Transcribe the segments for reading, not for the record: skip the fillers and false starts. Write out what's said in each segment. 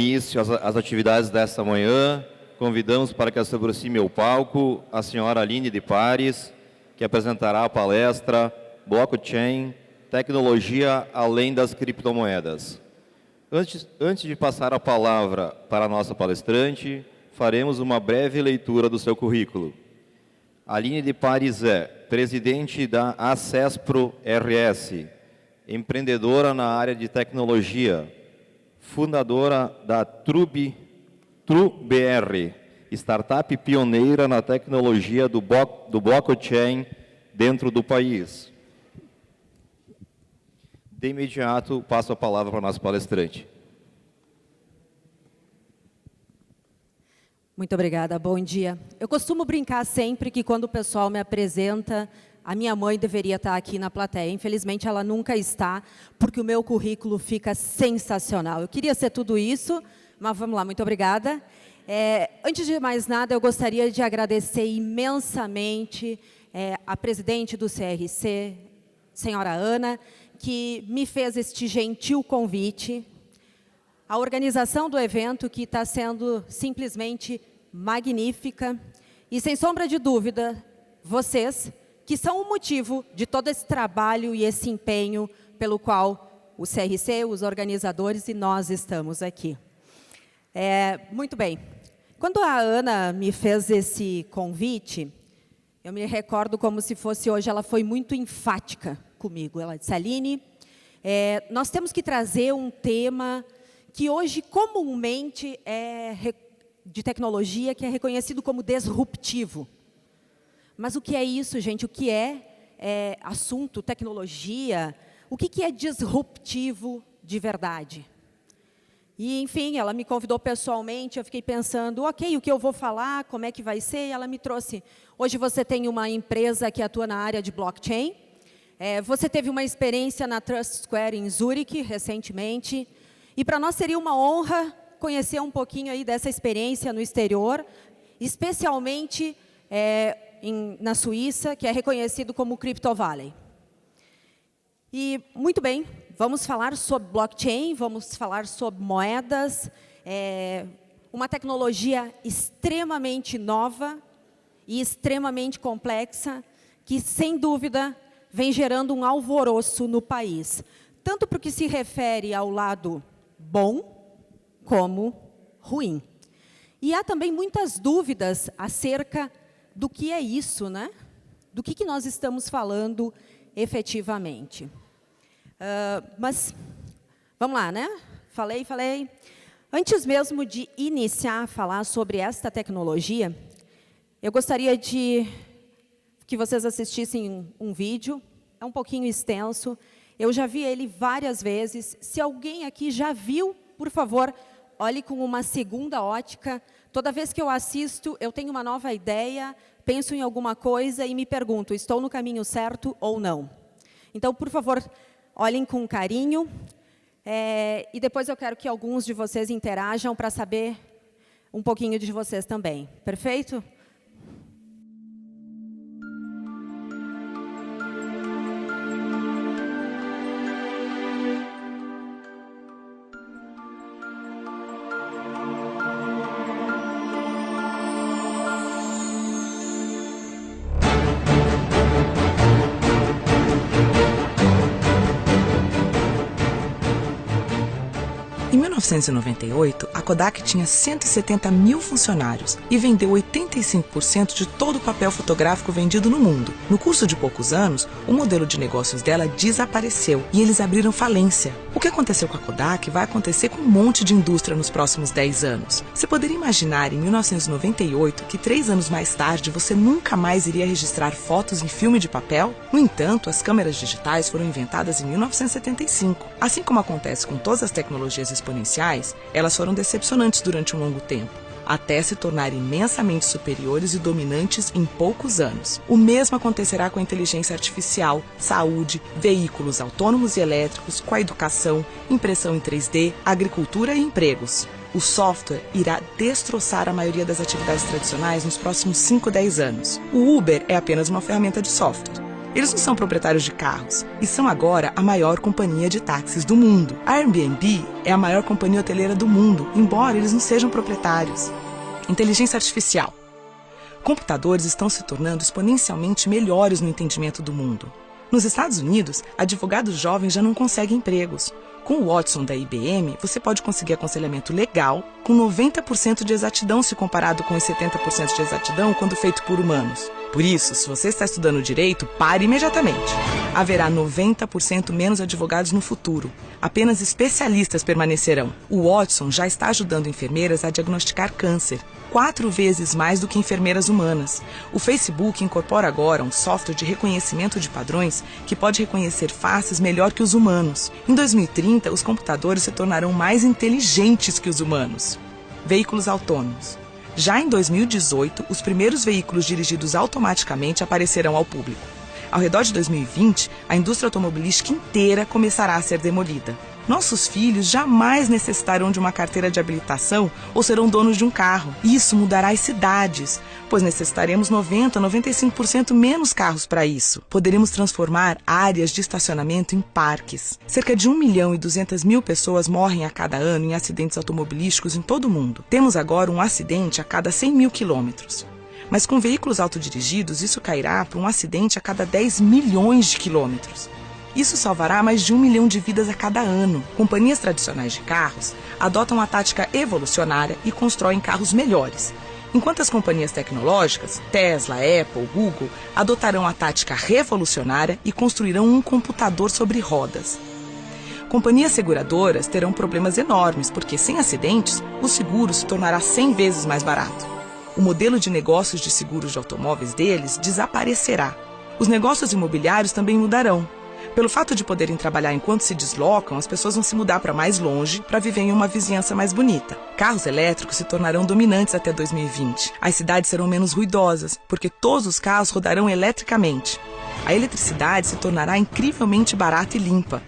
Início às atividades desta manhã, convidamos para que se aproxime ao palco a senhora Aline de Pares, que apresentará a palestra Blockchain, Tecnologia além das criptomoedas. Antes de passar a palavra para a nossa palestrante, faremos uma breve leitura do seu currículo. Aline de Pares é presidente da Acespro RS, empreendedora na área de tecnologia, fundadora da TruBR, startup pioneira na tecnologia do blockchain dentro do país. De imediato, passo a palavra para a nossa palestrante. Muito obrigada, bom dia. Eu costumo brincar sempre que quando o pessoal me apresenta, a minha mãe deveria estar aqui na plateia. Infelizmente, ela nunca está, porque o meu currículo fica sensacional. Eu queria ser tudo isso, mas vamos lá, muito obrigada. Antes de mais nada, eu gostaria de agradecer imensamente a presidente do CRC, senhora Ana, que me fez este gentil convite, a organização do evento, que está sendo simplesmente magnífica, e, sem sombra de dúvida, vocês, que são o motivo de todo esse trabalho e esse empenho pelo qual o CRC, os organizadores e nós estamos aqui. Muito bem. Quando a Ana me fez esse convite, eu me recordo como se fosse hoje, ela foi muito enfática comigo. Ela disse: Aline, nós temos que trazer um tema que hoje comumente é de tecnologia, que é reconhecido como disruptivo. Mas o que é isso, gente? O que é assunto, tecnologia? O que é disruptivo de verdade? E, enfim, ela me convidou pessoalmente, eu fiquei pensando, ok, o que eu vou falar, como é que vai ser? E ela me trouxe, hoje você tem uma empresa que atua na área de blockchain, você teve uma experiência na Trust Square em Zurique, recentemente, e para nós seria uma honra conhecer um pouquinho aí dessa experiência no exterior, especialmente na Suíça, que é reconhecido como Crypto Valley. E, muito bem, vamos falar sobre blockchain, vamos falar sobre moedas, uma tecnologia extremamente nova e extremamente complexa, que, sem dúvida, vem gerando um alvoroço no país, tanto para o que se refere ao lado bom como ruim. E há também muitas dúvidas acerca do que é isso, né? Do que nós estamos falando efetivamente. Mas, vamos lá, né? Falei. Antes mesmo de iniciar a falar sobre esta tecnologia, eu gostaria de que vocês assistissem um vídeo, é um pouquinho extenso, eu já vi ele várias vezes. Se alguém aqui já viu, por favor, olhe com uma segunda ótica. Toda vez que eu assisto, eu tenho uma nova ideia, penso em alguma coisa e me pergunto, estou no caminho certo ou não? Então, por favor, olhem com carinho. E depois eu quero que alguns de vocês interajam para saber um pouquinho de vocês também. Perfeito? Em 1998, a Kodak tinha 170 mil funcionários e vendeu 85% de todo o papel fotográfico vendido no mundo. No curso de poucos anos, o modelo de negócios dela desapareceu e eles abriram falência. O que aconteceu com a Kodak vai acontecer com um monte de indústria nos próximos 10 anos. Você poderia imaginar, em 1998, que 3 anos mais tarde você nunca mais iria registrar fotos em filme de papel? No entanto, as câmeras digitais foram inventadas em 1975. Assim como acontece com todas as tecnologias exponenciais, elas foram decepcionantes durante um longo tempo, até se tornarem imensamente superiores e dominantes em poucos anos. O mesmo acontecerá com a inteligência artificial, saúde, veículos autônomos e elétricos, com a educação, impressão em 3D, agricultura e empregos. O software irá destroçar a maioria das atividades tradicionais nos próximos 5 a 10 anos. O Uber é apenas uma ferramenta de software. Eles não são proprietários de carros e são agora a maior companhia de táxis do mundo. A Airbnb é a maior companhia hoteleira do mundo, embora eles não sejam proprietários. Inteligência artificial. Computadores estão se tornando exponencialmente melhores no entendimento do mundo. Nos Estados Unidos, advogados jovens já não conseguem empregos. Com o Watson da IBM, você pode conseguir aconselhamento legal com 90% de exatidão se comparado com os 70% de exatidão quando feito por humanos. Por isso, se você está estudando direito, pare imediatamente. Haverá 90% menos advogados no futuro. Apenas especialistas permanecerão. O Watson já está ajudando enfermeiras a diagnosticar câncer, 4 vezes mais do que enfermeiras humanas. O Facebook incorpora agora um software de reconhecimento de padrões que pode reconhecer faces melhor que os humanos. Em 2030, os computadores se tornarão mais inteligentes que os humanos. Veículos autônomos. Já em 2018, os primeiros veículos dirigidos automaticamente aparecerão ao público. Ao redor de 2020, a indústria automobilística inteira começará a ser demolida. Nossos filhos jamais necessitarão de uma carteira de habilitação ou serão donos de um carro. Isso mudará as cidades, pois necessitaremos 90-95% menos carros para isso. Poderemos transformar áreas de estacionamento em parques. Cerca de 1.200.000 pessoas morrem a cada ano em acidentes automobilísticos em todo o mundo. Temos agora um acidente a cada 100.000 quilômetros. Mas com veículos autodirigidos, isso cairá para um acidente a cada 10 milhões de quilômetros. Isso salvará mais de 1 milhão de vidas a cada ano. Companhias tradicionais de carros adotam a tática evolucionária e constroem carros melhores, enquanto as companhias tecnológicas, Tesla, Apple, Google, adotarão a tática revolucionária e construirão um computador sobre rodas. Companhias seguradoras terão problemas enormes, porque sem acidentes, o seguro se tornará 100 vezes mais barato. O modelo de negócios de seguros de automóveis deles desaparecerá. Os negócios imobiliários também mudarão. Pelo fato de poderem trabalhar enquanto se deslocam, as pessoas vão se mudar para mais longe para viver em uma vizinhança mais bonita. Carros elétricos se tornarão dominantes até 2020. As cidades serão menos ruidosas, porque todos os carros rodarão eletricamente. A eletricidade se tornará incrivelmente barata e limpa.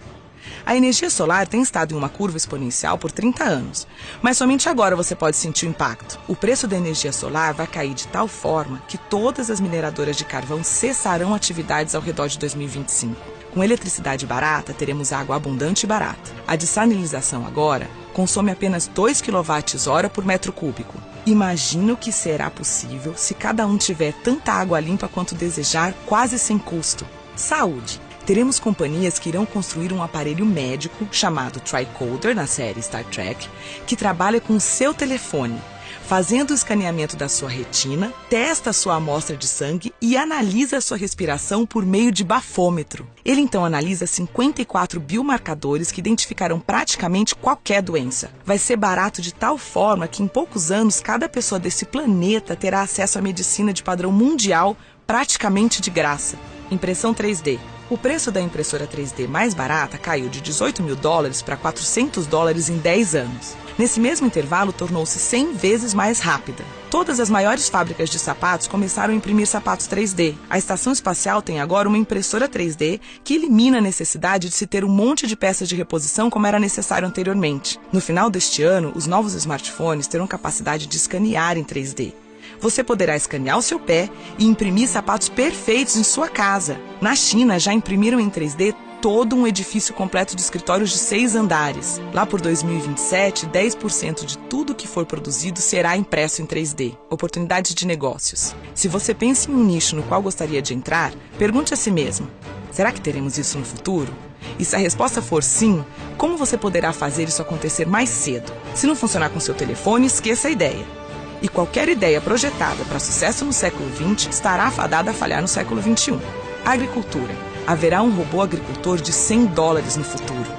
A energia solar tem estado em uma curva exponencial por 30 anos, mas somente agora você pode sentir o impacto. O preço da energia solar vai cair de tal forma que todas as mineradoras de carvão cessarão atividades ao redor de 2025. Com eletricidade barata, teremos água abundante e barata. A dessalinização agora consome apenas 2 kWh por metro cúbico. Imagina o que será possível se cada um tiver tanta água limpa quanto desejar, quase sem custo. Saúde. Teremos companhias que irão construir um aparelho médico chamado Tricorder, na série Star Trek, que trabalha com o seu telefone, fazendo o escaneamento da sua retina, testa a sua amostra de sangue e analisa a sua respiração por meio de bafômetro. Ele então analisa 54 biomarcadores que identificarão praticamente qualquer doença. Vai ser barato de tal forma que em poucos anos cada pessoa desse planeta terá acesso à medicina de padrão mundial praticamente de graça. Impressão 3D. O preço da impressora 3D mais barata caiu de $18 mil para $400 em 10 anos. Nesse mesmo intervalo, tornou-se 100 vezes mais rápida. Todas as maiores fábricas de sapatos começaram a imprimir sapatos 3D. A estação espacial tem agora uma impressora 3D que elimina a necessidade de se ter um monte de peças de reposição como era necessário anteriormente. No final deste ano, os novos smartphones terão capacidade de escanear em 3D. Você poderá escanear o seu pé e imprimir sapatos perfeitos em sua casa. Na China, já imprimiram em 3D todo um edifício completo de escritórios de 6 andares. Lá por 2027, 10% de tudo que for produzido será impresso em 3D. Oportunidades de negócios. Se você pensa em um nicho no qual gostaria de entrar, pergunte a si mesmo: será que teremos isso no futuro? E se a resposta for sim, como você poderá fazer isso acontecer mais cedo? Se não funcionar com seu telefone, esqueça a ideia. E qualquer ideia projetada para sucesso no século XX estará fadada a falhar no século XXI. Agricultura. Haverá um robô agricultor de $100 no futuro.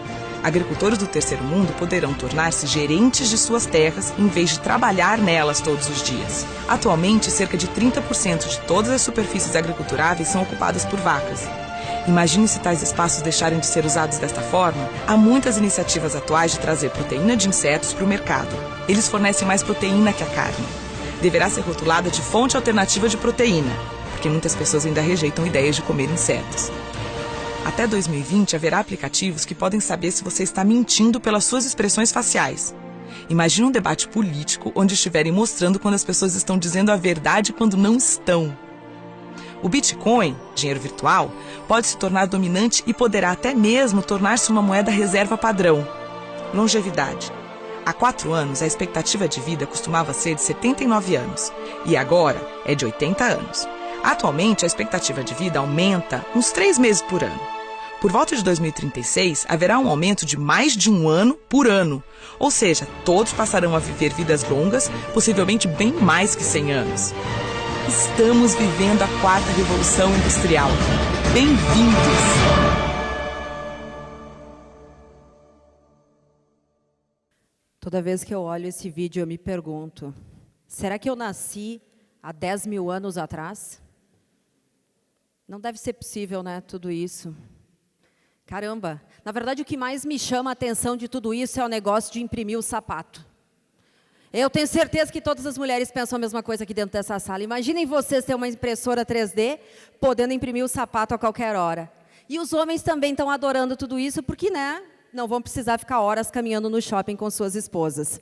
Agricultores do terceiro mundo poderão tornar-se gerentes de suas terras em vez de trabalhar nelas todos os dias. Atualmente, cerca de 30% de todas as superfícies agriculturáveis são ocupadas por vacas. Imagine se tais espaços deixarem de ser usados desta forma. Há muitas iniciativas atuais de trazer proteína de insetos para o mercado. Eles fornecem mais proteína que a carne. Deverá ser rotulada de fonte alternativa de proteína, porque muitas pessoas ainda rejeitam ideias de comer insetos. Até 2020, haverá aplicativos que podem saber se você está mentindo pelas suas expressões faciais. Imagine um debate político onde estiverem mostrando quando as pessoas estão dizendo a verdade quando não estão. O Bitcoin, dinheiro virtual, pode se tornar dominante e poderá até mesmo tornar-se uma moeda reserva padrão. Longevidade. Há 4 anos, a expectativa de vida costumava ser de 79 anos e agora é de 80 anos. Atualmente, a expectativa de vida aumenta uns 3 meses por ano. Por volta de 2036, haverá um aumento de mais de 1 ano por ano. Ou seja, todos passarão a viver vidas longas, possivelmente bem mais que 100 anos. Estamos vivendo a 4ª Revolução Industrial. Bem-vindos! Toda vez que eu olho esse vídeo, eu me pergunto, será que eu nasci há 10 mil anos atrás? Não deve ser possível, né, tudo isso. Caramba, na verdade o que mais me chama a atenção de tudo isso é o negócio de imprimir o sapato. Eu tenho certeza que todas as mulheres pensam a mesma coisa aqui dentro dessa sala. Imaginem vocês ter uma impressora 3D, podendo imprimir o sapato a qualquer hora. E os homens também estão adorando tudo isso, porque, né, não vão precisar ficar horas caminhando no shopping com suas esposas.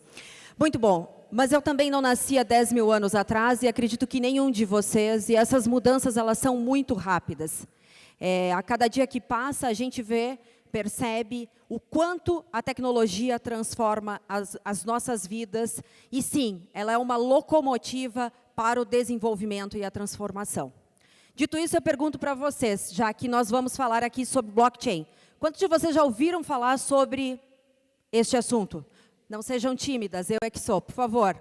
Muito bom, mas eu também não nasci há 10 mil anos atrás e acredito que nenhum de vocês, e essas mudanças elas são muito rápidas. A cada dia que passa, a gente percebe o quanto a tecnologia transforma as nossas vidas. E sim, ela é uma locomotiva para o desenvolvimento e a transformação. Dito isso, eu pergunto para vocês, já que nós vamos falar aqui sobre blockchain. Quantos de vocês já ouviram falar sobre este assunto? Não sejam tímidas, eu é que sou, por favor.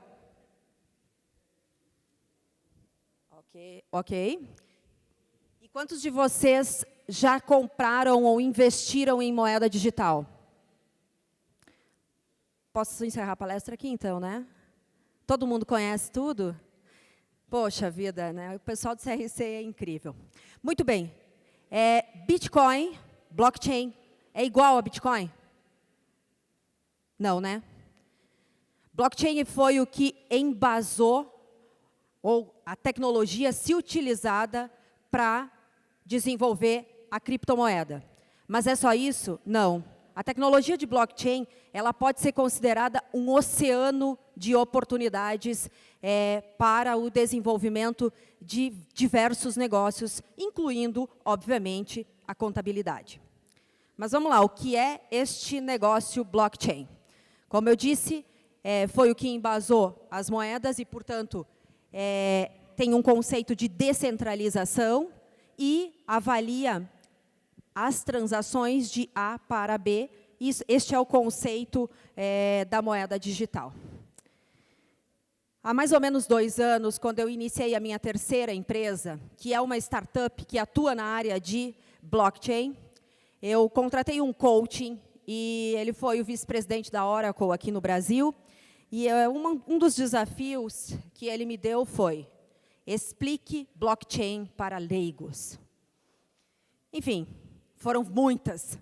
Ok. E quantos de vocês já compraram ou investiram em moeda digital? Posso encerrar a palestra aqui, então, né? Todo mundo conhece tudo? Poxa vida, né? O pessoal do CRC é incrível. Muito bem. Bitcoin, blockchain, é igual a Bitcoin? Não, né? Blockchain foi o que embasou, ou a tecnologia se utilizada para desenvolver a criptomoeda. Mas é só isso? Não. A tecnologia de blockchain, ela pode ser considerada um oceano de oportunidades para o desenvolvimento de diversos negócios, incluindo, obviamente, a contabilidade. Mas vamos lá, o que é este negócio blockchain? Como eu disse, foi o que embasou as moedas e, portanto, tem um conceito de descentralização e avalia as transações de A para B. Este é o conceito da moeda digital. Há mais ou menos 2 anos, quando eu iniciei a minha 3ª empresa, que é uma startup que atua na área de blockchain, eu contratei um coaching e ele foi o vice-presidente da Oracle aqui no Brasil. E um dos desafios que ele me deu foi: explique blockchain para leigos. Enfim, foram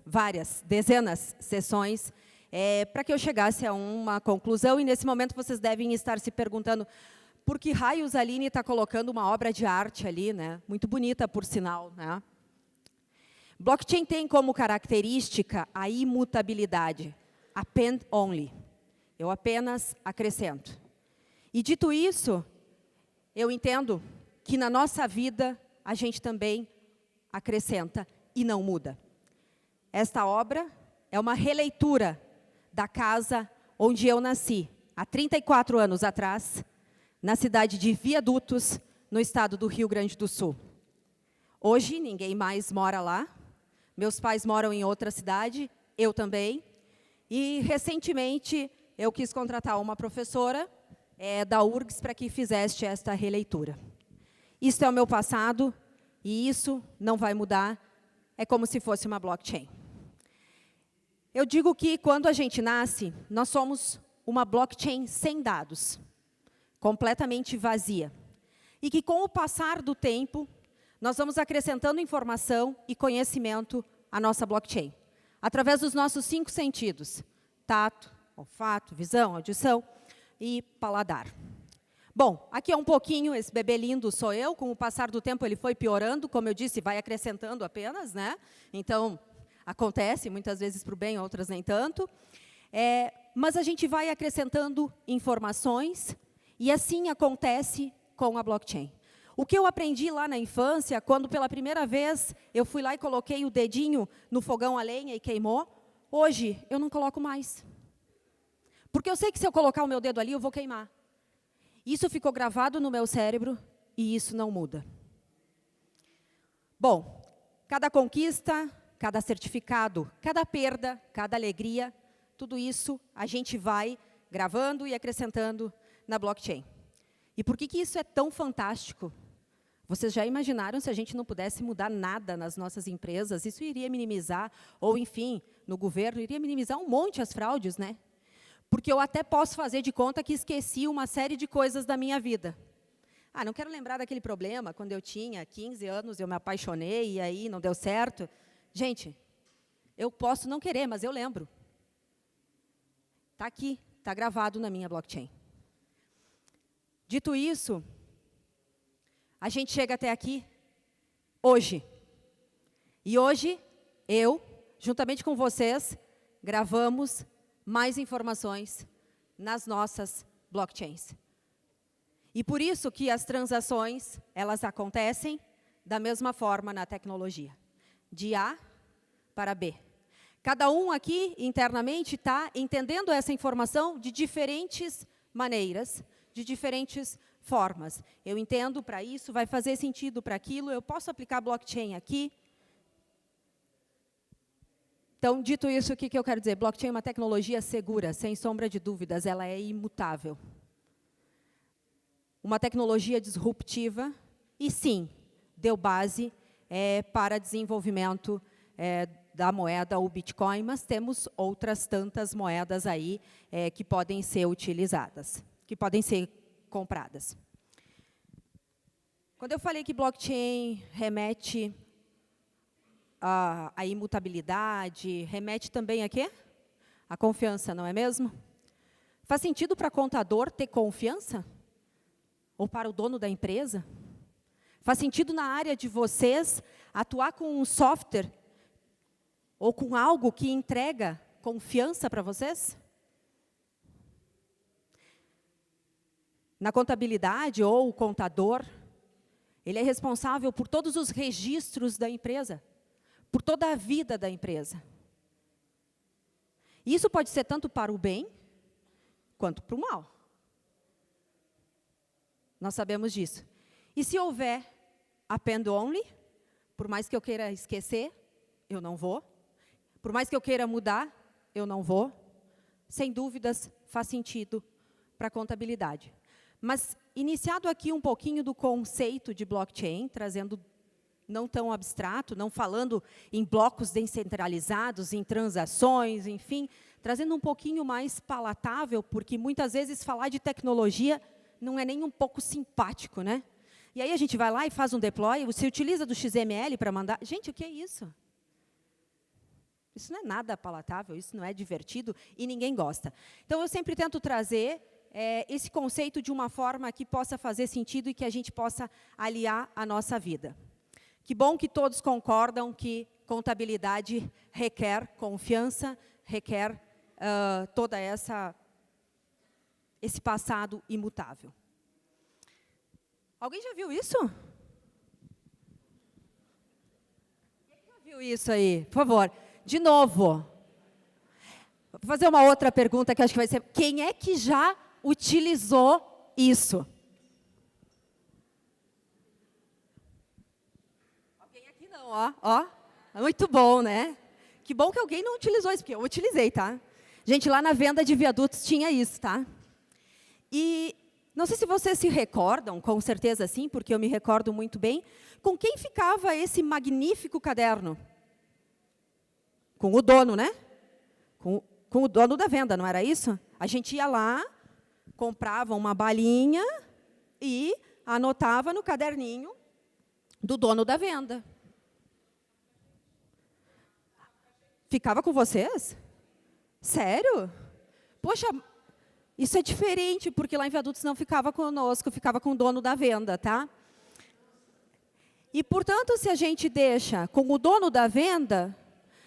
várias, dezenas de sessões para que eu chegasse a uma conclusão. E nesse momento vocês devem estar se perguntando por que raios a Aline está colocando uma obra de arte ali, né? Muito bonita, por sinal, né? Blockchain tem como característica a imutabilidade, append only. Eu apenas acrescento. E dito isso, eu entendo que na nossa vida a gente também acrescenta e não muda. Esta obra é uma releitura da casa onde eu nasci, há 34 anos atrás, na cidade de Viadutos, no estado do Rio Grande do Sul. Hoje, ninguém mais mora lá. Meus pais moram em outra cidade, eu também. E, recentemente, eu quis contratar uma professora da URGS para que fizesse esta releitura. Isso é o meu passado e isso não vai mudar. É como se fosse uma blockchain. Eu digo que, quando a gente nasce, nós somos uma blockchain sem dados, completamente vazia. E que, com o passar do tempo, nós vamos acrescentando informação e conhecimento à nossa blockchain, através dos nossos 5 sentidos: tato, olfato, visão, audição e paladar. Bom, aqui é um pouquinho, esse bebê lindo sou eu. Com o passar do tempo ele foi piorando, como eu disse, vai acrescentando apenas, né? Então, acontece, muitas vezes para o bem, outras nem tanto. Mas a gente vai acrescentando informações e assim acontece com a blockchain. O que eu aprendi lá na infância, quando pela primeira vez eu fui lá e coloquei o dedinho no fogão a lenha e queimou, hoje eu não coloco mais. Porque eu sei que se eu colocar o meu dedo ali, eu vou queimar. Isso ficou gravado no meu cérebro e isso não muda. Bom, cada conquista, cada certificado, cada perda, cada alegria, tudo isso a gente vai gravando e acrescentando na blockchain. E por que isso é tão fantástico? Vocês já imaginaram se a gente não pudesse mudar nada nas nossas empresas? Isso iria minimizar, ou enfim, no governo, iria minimizar um monte as fraudes, né? Porque eu até posso fazer de conta que esqueci uma série de coisas da minha vida. Ah, não quero lembrar daquele problema, quando eu tinha 15 anos, eu me apaixonei, e aí não deu certo. Gente, eu posso não querer, mas eu lembro. Está aqui, está gravado na minha blockchain. Dito isso, a gente chega até aqui hoje. E hoje, eu, juntamente com vocês, gravamos mais informações nas nossas blockchains. E por isso que as transações, elas acontecem da mesma forma na tecnologia, de A para B. Cada um aqui, internamente, está entendendo essa informação de diferentes maneiras, de diferentes formas. Eu entendo para isso, vai fazer sentido para aquilo, eu posso aplicar blockchain aqui. Então, dito isso, o que eu quero dizer? Blockchain é uma tecnologia segura, sem sombra de dúvidas, ela é imutável. Uma tecnologia disruptiva, e sim, deu base para desenvolvimento da moeda, o Bitcoin, mas temos outras tantas moedas aí que podem ser utilizadas, que podem ser compradas. Quando eu falei que blockchain remete à imutabilidade, remete também a quê? A confiança, não é mesmo? Faz sentido para contador ter confiança? Ou para o dono da empresa? Faz sentido na área de vocês atuar com um software ou com algo que entrega confiança para vocês? Na contabilidade, ou o contador, ele é responsável por todos os registros da empresa, por toda a vida da empresa. E isso pode ser tanto para o bem, quanto para o mal. Nós sabemos disso. E se houver append only, por mais que eu queira esquecer, eu não vou. Por mais que eu queira mudar, eu não vou. Sem dúvidas, faz sentido para a contabilidade. Mas, iniciado aqui um pouquinho do conceito de blockchain, trazendo não tão abstrato, não falando em blocos descentralizados, em transações, enfim, trazendo um pouquinho mais palatável, porque muitas vezes falar de tecnologia não é nem um pouco simpático, né? E aí a gente vai lá e faz um deploy, você utiliza do XML para mandar. Gente, o que é isso? Isso não é nada palatável, isso não é divertido e ninguém gosta. Então, eu sempre tento trazer esse conceito de uma forma que possa fazer sentido e que a gente possa aliar à nossa vida. Que bom que todos concordam que contabilidade requer confiança, requer toda esse passado imutável. Alguém já viu isso? Quem já viu isso aí? Por favor, de novo. Vou fazer uma outra pergunta que acho que vai ser: quem é que já utilizou isso? Alguém aqui não, ó. Muito bom, né? Que bom que alguém não utilizou isso, porque eu utilizei, tá? Gente, lá na venda de viadutos tinha isso, tá? E não sei se vocês se recordam, com certeza sim, porque eu me recordo muito bem, com quem ficava esse magnífico caderno? Com o dono, né? Com o dono da venda, não era isso? A gente ia lá, comprava uma balinha e anotava no caderninho do dono da venda. Ficava com vocês? Sério? Poxa, isso é diferente, porque lá em Viadutos não ficava conosco, ficava com o dono da venda, tá? E, portanto, se a gente deixa com o dono da venda,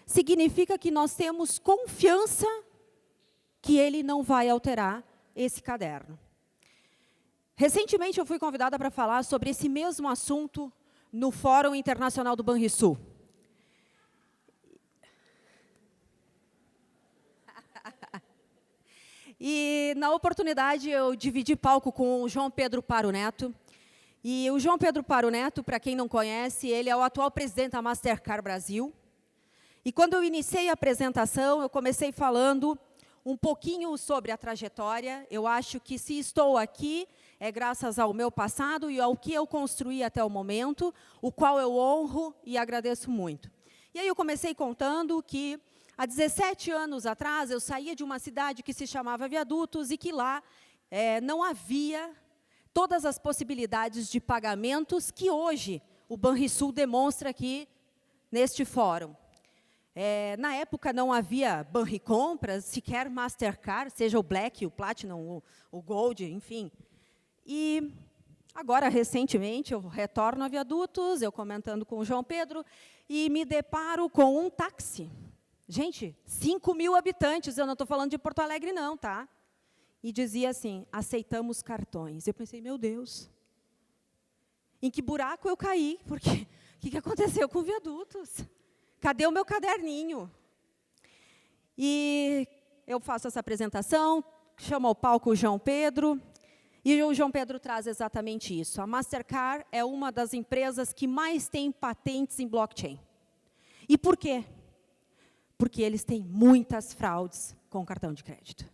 significa que nós temos confiança que ele não vai alterar esse caderno. Recentemente eu fui convidada para falar sobre esse mesmo assunto no Fórum Internacional do Banrisul. E, na oportunidade, eu dividi palco com o João Pedro Paro Neto. E o João Pedro Paro Neto, para quem não conhece, ele é o atual presidente da Mastercard Brasil. E quando eu iniciei a apresentação, eu comecei falando um pouquinho sobre a trajetória. Eu acho que se estou aqui, é graças ao meu passado e ao que eu construí até o momento, o qual eu honro e agradeço muito. E aí eu comecei contando que, há 17 anos atrás, eu saía de uma cidade que se chamava Viadutos e que lá não havia todas as possibilidades de pagamentos que hoje o Banrisul demonstra aqui neste fórum. Na época não havia Banricompras, sequer Mastercard, seja o Black, o Platinum, o Gold, enfim. E agora, recentemente, eu retorno a Viadutos, eu comentando com o João Pedro, e me deparo com um táxi. Gente, 5.000 habitantes, eu não estou falando de Porto Alegre não, tá? E dizia assim, aceitamos cartões. Eu pensei, meu Deus, em que buraco eu caí? Porque o que aconteceu com Viadutos? Cadê o meu caderninho? E eu faço essa apresentação, chamo ao palco o João Pedro, e o João Pedro traz exatamente isso. A Mastercard é uma das empresas que mais tem patentes em blockchain. E por quê? Porque eles têm muitas fraudes com cartão de crédito.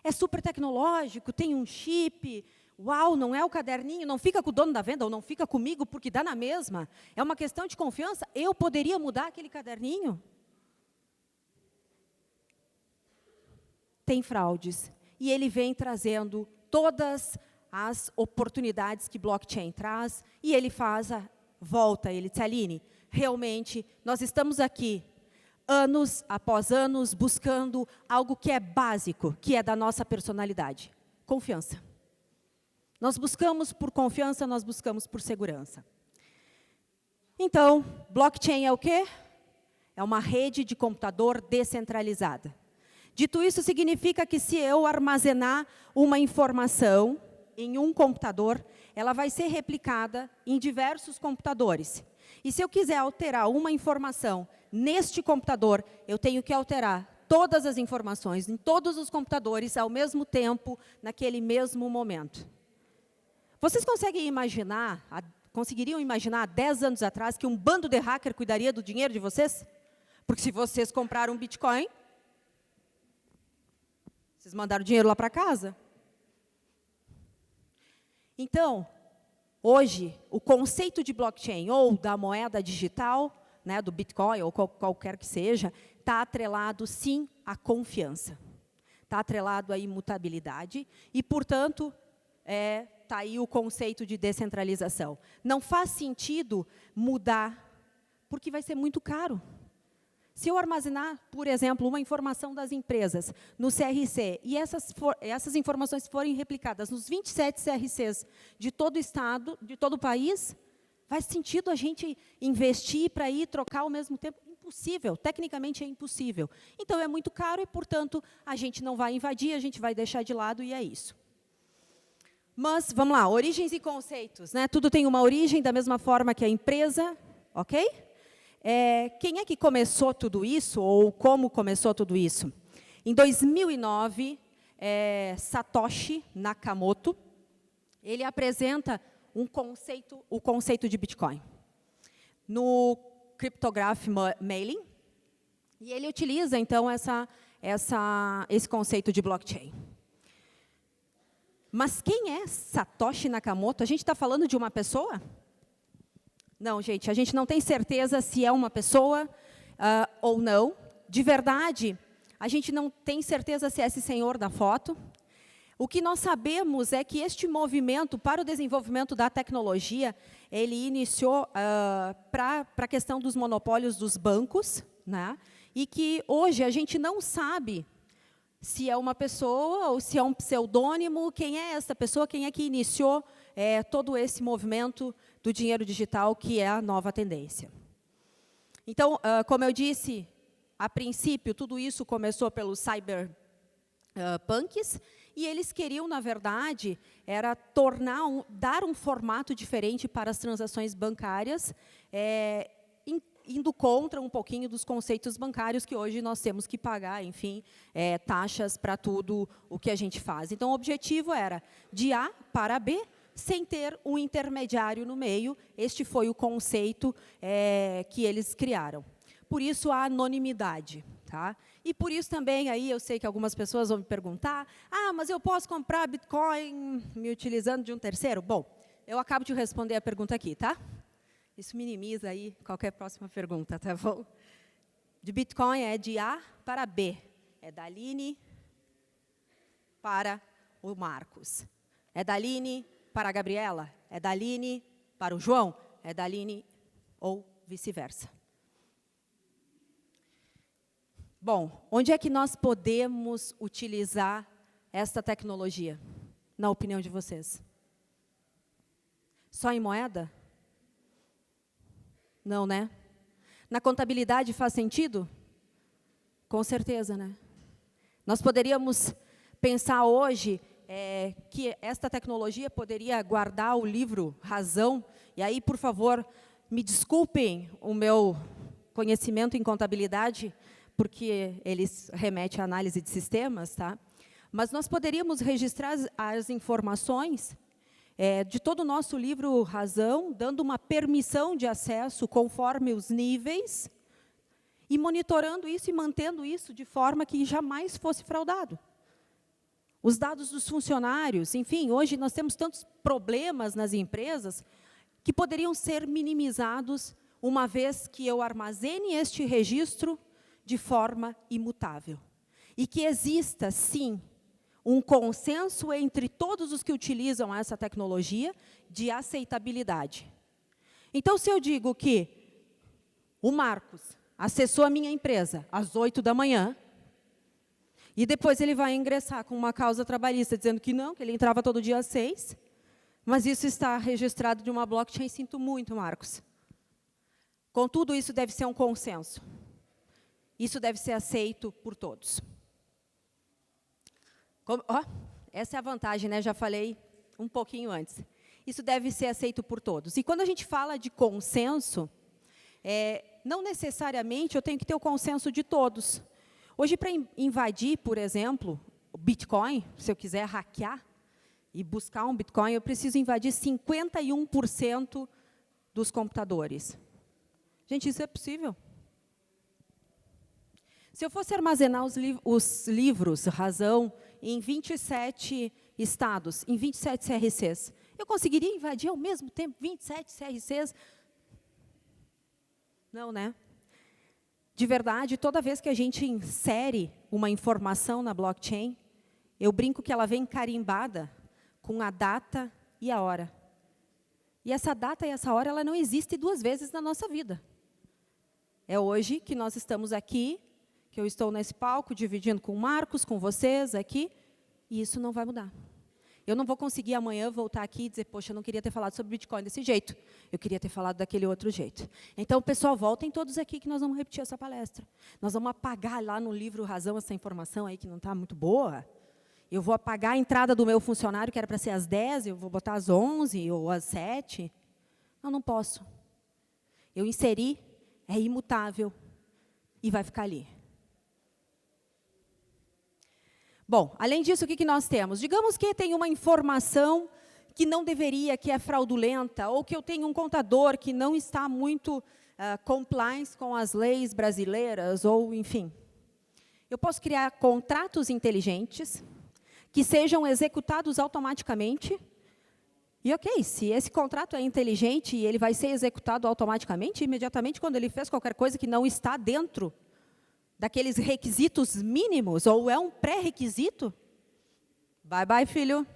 É super tecnológico, tem um chip, uau, não é o caderninho, não fica com o dono da venda, ou não fica comigo porque dá na mesma. É uma questão de confiança, eu poderia mudar aquele caderninho? Tem fraudes. E ele vem trazendo todas as oportunidades que blockchain traz, e ele faz a volta, ele diz, Aline, realmente, nós estamos aqui, anos após anos, buscando algo que é básico, que é da nossa personalidade, confiança. Nós buscamos por confiança, nós buscamos por segurança. Então, blockchain é o quê? É uma rede de computador descentralizada. Dito isso, significa que se eu armazenar uma informação em um computador, ela vai ser replicada em diversos computadores. E se eu quiser alterar uma informação neste computador, eu tenho que alterar todas as informações em todos os computadores ao mesmo tempo, naquele mesmo momento. Vocês conseguem imaginar, conseguiriam imaginar há 10 anos atrás que um bando de hacker cuidaria do dinheiro de vocês? Porque se vocês compraram um Bitcoin, vocês mandaram o dinheiro lá para casa. Então, hoje, o conceito de blockchain, ou da moeda digital, né, do Bitcoin, ou qualquer que seja, está atrelado, sim, à confiança. Está atrelado à imutabilidade e, portanto, está aí o conceito de descentralização. Não faz sentido mudar, porque vai ser muito caro. Se eu armazenar, por exemplo, uma informação das empresas no CRC, e essas informações forem replicadas nos 27 CRCs de todo o estado, de todo o país, faz sentido a gente investir para ir trocar ao mesmo tempo? Impossível, tecnicamente é impossível. Então, é muito caro e, portanto, a gente não vai invadir, a gente vai deixar de lado e é isso. Mas, vamos lá, origens e conceitos, né? Tudo tem uma origem da mesma forma que a empresa, ok? Quem é que começou tudo isso, ou como começou tudo isso? Em 2009, Satoshi Nakamoto, ele apresenta o conceito de Bitcoin no Cryptograph Mailing, e ele utiliza, então, esse conceito de blockchain. Mas quem é Satoshi Nakamoto? A gente está falando de uma pessoa? Não, gente, a gente não tem certeza se é uma pessoa ou não. De verdade, a gente não tem certeza se é esse senhor da foto. O que nós sabemos é que este movimento para o desenvolvimento da tecnologia, ele iniciou para a questão dos monopólios dos bancos, né? E que hoje a gente não sabe se é uma pessoa ou se é um pseudônimo, quem é essa pessoa, quem é que iniciou todo esse movimento do dinheiro digital, que é a nova tendência. Então, como eu disse, a princípio, tudo isso começou pelos cyberpunks, E eles queriam, na verdade, era dar um formato diferente para as transações bancárias, indo contra um pouquinho dos conceitos bancários que hoje nós temos que pagar, enfim, taxas para tudo o que a gente faz. Então, o objetivo era de A para B, sem ter um intermediário no meio. Este foi o conceito que eles criaram. Por isso, a anonimidade. Tá? E por isso também, aí eu sei que algumas pessoas vão me perguntar, mas eu posso comprar Bitcoin me utilizando de um terceiro? Bom, eu acabo de responder a pergunta aqui, tá? Isso minimiza aí qualquer próxima pergunta, tá bom? De Bitcoin é de A para B. É da Aline para o Marcos. É da Aline para a Gabriela. É da Aline para o João. É da Aline ou vice-versa. Bom, onde é que nós podemos utilizar esta tecnologia, na opinião de vocês? Só em moeda? Não, né? Na contabilidade faz sentido? Com certeza, né? Nós poderíamos pensar hoje que esta tecnologia poderia guardar o livro Razão, e aí, por favor, me desculpem o meu conhecimento em contabilidade, porque eles remetem à análise de sistemas, tá? Mas nós poderíamos registrar as informações de todo o nosso livro Razão, dando uma permissão de acesso conforme os níveis, e monitorando isso e mantendo isso de forma que jamais fosse fraudado. Os dados dos funcionários, enfim, hoje nós temos tantos problemas nas empresas que poderiam ser minimizados uma vez que eu armazene este registro de forma imutável. E que exista, sim, um consenso entre todos os que utilizam essa tecnologia de aceitabilidade. Então, se eu digo que o Marcos acessou a minha empresa às 8 da manhã, e depois ele vai ingressar com uma causa trabalhista dizendo que não, que ele entrava todo dia às 6, mas isso está registrado de uma blockchain, sinto muito, Marcos. Contudo, isso deve ser um consenso. Isso deve ser aceito por todos. Essa é a vantagem, né? Já falei um pouquinho antes. Isso deve ser aceito por todos. E quando a gente fala de consenso, não necessariamente eu tenho que ter o consenso de todos. Hoje, para invadir, por exemplo, o Bitcoin, se eu quiser hackear e buscar um Bitcoin, eu preciso invadir 51% dos computadores. Gente, isso é possível. Se eu fosse armazenar os livros Razão em 27 estados, em 27 CRCs, eu conseguiria invadir ao mesmo tempo 27 CRCs? Não, né? De verdade, toda vez que a gente insere uma informação na blockchain, eu brinco que ela vem carimbada com a data e a hora. E essa data e essa hora, ela não existe duas vezes na nossa vida. É hoje que nós estamos aqui, que eu estou nesse palco, dividindo com o Marcos, com vocês aqui, e isso não vai mudar. Eu não vou conseguir amanhã voltar aqui e dizer, poxa, eu não queria ter falado sobre Bitcoin desse jeito, eu queria ter falado daquele outro jeito. Então, pessoal, voltem todos aqui que nós vamos repetir essa palestra. Nós vamos apagar lá no livro Razão essa informação aí que não está muito boa. Eu vou apagar a entrada do meu funcionário, que era para ser às 10, eu vou botar às 11 ou às 7. Não posso. Eu inseri, é imutável e vai ficar ali. Bom, além disso, o que nós temos? Digamos que tem uma informação que não deveria, que é fraudulenta, ou que eu tenho um contador que não está muito compliance com as leis brasileiras, ou enfim. Eu posso criar contratos inteligentes que sejam executados automaticamente. E ok, se esse contrato é inteligente e ele vai ser executado automaticamente, imediatamente quando ele fez qualquer coisa que não está dentro daqueles requisitos mínimos, ou é um pré-requisito, bye, bye, filho.